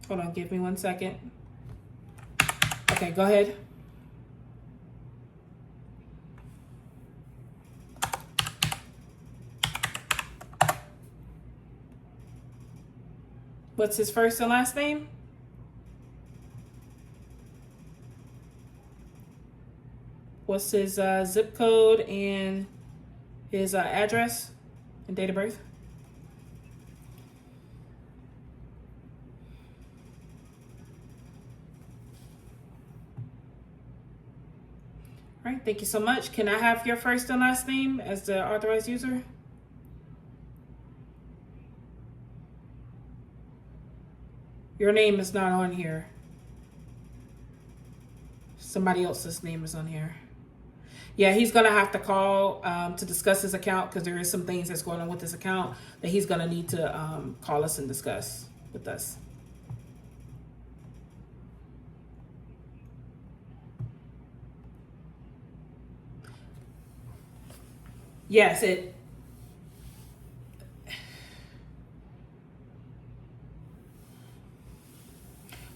Hold on, give me 1 second. Okay, go ahead. What's his first and last name? What's his zip code and his address and date of birth? All right, thank you so much. Can I have your first and last name as the authorized user? Your name is not on here. Somebody else's name is on here. Yeah, he's gonna have to call to discuss his account, because there is some things that's going on with his account that he's gonna need to call us and discuss. with us. Yes,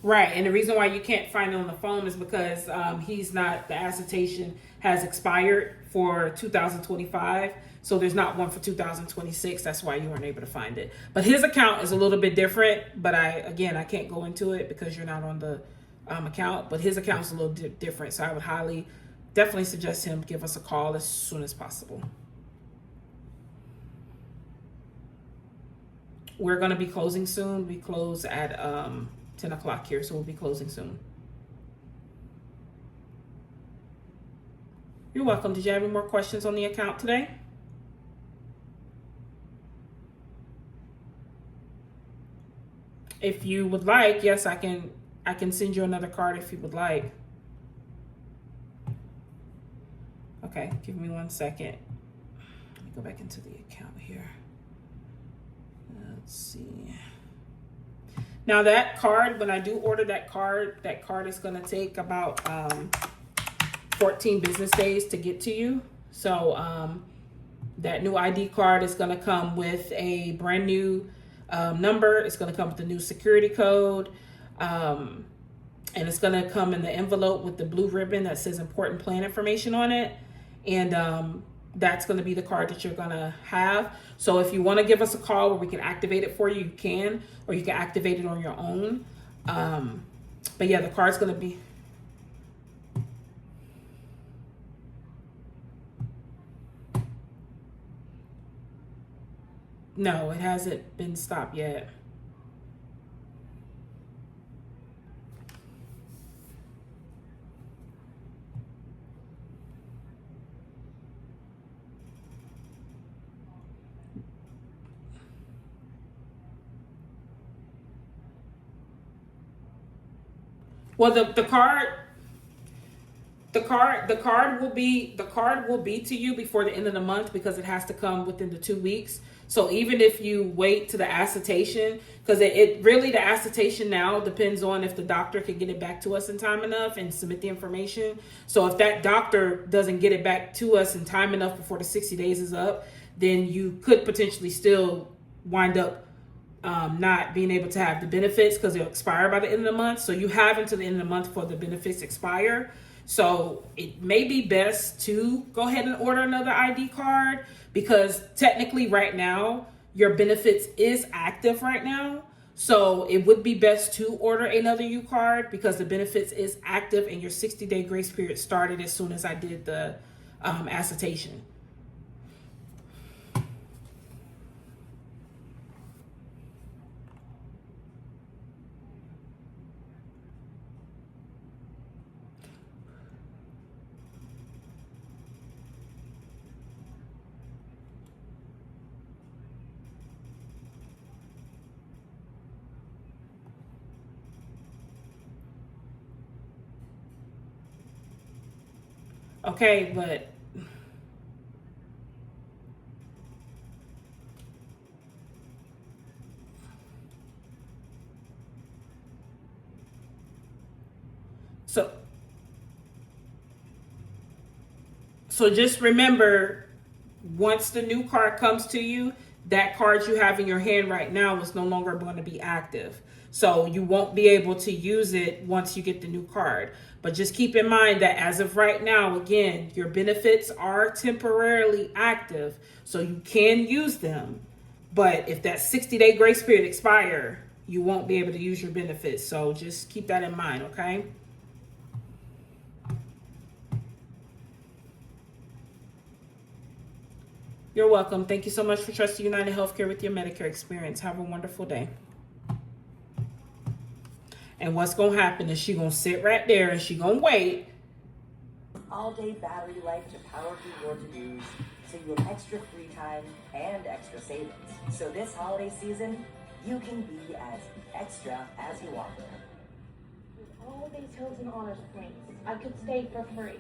right, and the reason why you can't find it on the phone is because the assertion has expired for 2025, so there's not one for 2026. That's why you weren't able to find it. But his account is a little bit different, but I can't go into it because you're not on the account, but his account is a little different, so I would definitely suggest him give us a call as soon as possible. We're going to be closing soon. We close at 10 o'clock here, so we'll be closing soon. You're welcome. Did you have any more questions on the account today? If you would like, yes, I can send you another card if you would like. Okay, give me 1 second. Let me go back into the account here. Let's see. Now that card, when I do order that card is going to take about 14 business days to get to you. So that new ID card is going to come with a brand new number. It's going to come with the new security code. And it's going to come in the envelope with the blue ribbon that says important plan information on it. And that's going to be the card that you're going to have. So if you want to give us a call where we can activate it for you, you can, or you can activate it on your own. But yeah, the card's going to be... No, it hasn't been stopped yet. Well, the card will be to you before the end of the month because it has to come within the 2 weeks. So even if you wait to the assertion, because it really, the assertion now depends on if the doctor can get it back to us in time enough and submit the information. So if that doctor doesn't get it back to us in time enough before the 60 days is up, then you could potentially still wind up not being able to have the benefits because they'll expire by the end of the month. So you have until the end of the month for the benefits expire. So it may be best to go ahead and order another ID card because technically right now your benefits is active right now. So it would be best to order another U card because the benefits is active and your 60-day grace period started as soon as I did the assertion. Okay, but so just remember, once the new card comes to you, that card you have in your hand right now is no longer going to be active. So you won't be able to use it once you get the new card. But just keep in mind that as of right now, again, your benefits are temporarily active, so you can use them. But if that 60-day grace period expires, you won't be able to use your benefits. So just keep that in mind, okay? You're welcome. Thank you so much for trusting United Healthcare with your Medicare experience. Have a wonderful day. And what's going to happen is she's going to sit right there and she's going to wait. All-day battery life to power through your to-dos, so you have extra free time and extra savings. So this holiday season, you can be as extra as you want. With all these Hilton Honors points, I could stay for free.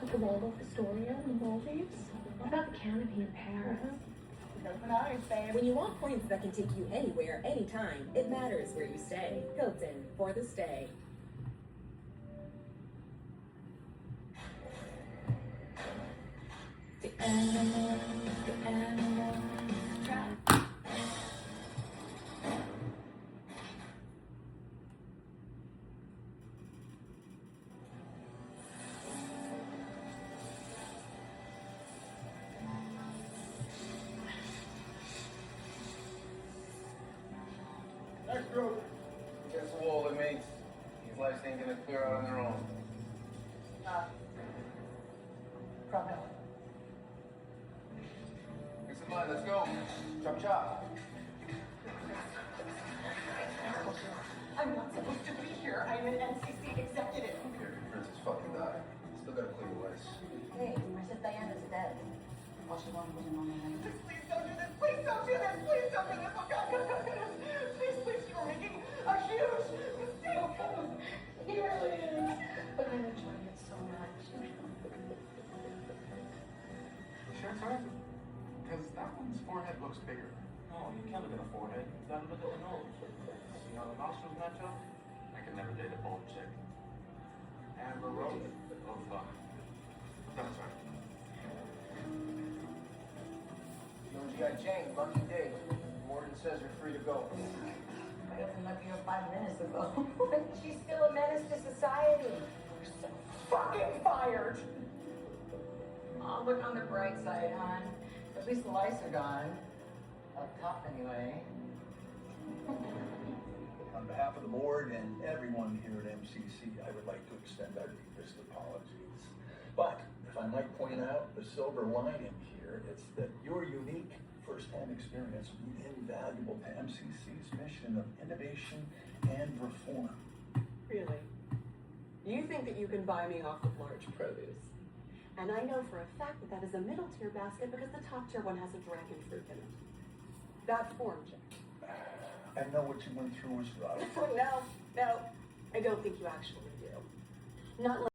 At the Waldorf Astoria in the Maldives. What about the canopy in Paris? When you want points that can take you anywhere, anytime, it matters where you stay. Hilton, for the stay. The animals, try. Next group. Against the wall, mates. These lights ain't gonna clear out on their own. From hell. Mix the line, let's go. Chop chop. I'm not supposed to be here. I'm an NCC executive. Here, Princess fucking died. Still gotta clear the lights. Hey, Princess Diana's dead. Please don't do this. Please don't do this. Please don't do this. Oh God, God, God, God. Please, you're making a huge mistake. He really is. But I'm enjoying it so much. Sure, sir? Because that one's forehead looks bigger. No, you can't look at a forehead. You gotta look at the nose. See how the nostrils match up? I can never date a bald chick. Amber Rose. Oh, fuck. That's right. Knows you got Jane, lucky day. Morgan says you're free to go. I got lucky here 5 minutes ago. She's still a menace to society. You're so fucking fired. Oh, look on the bright side, hon. At least the lights are gone. Up top, anyway. On behalf of the board and everyone here at MCC, I would like to extend our deepest apologies. But if I might point out the silver lining here, it's that your unique first-hand experience will be invaluable to MCC's mission of innovation and reform. Really? You think that you can buy me off of large produce? And I know for a fact that that is a middle tier basket because the top tier one has a dragon fruit in it. That form check. I know what you went through was rough. No, I don't think you actually do. Not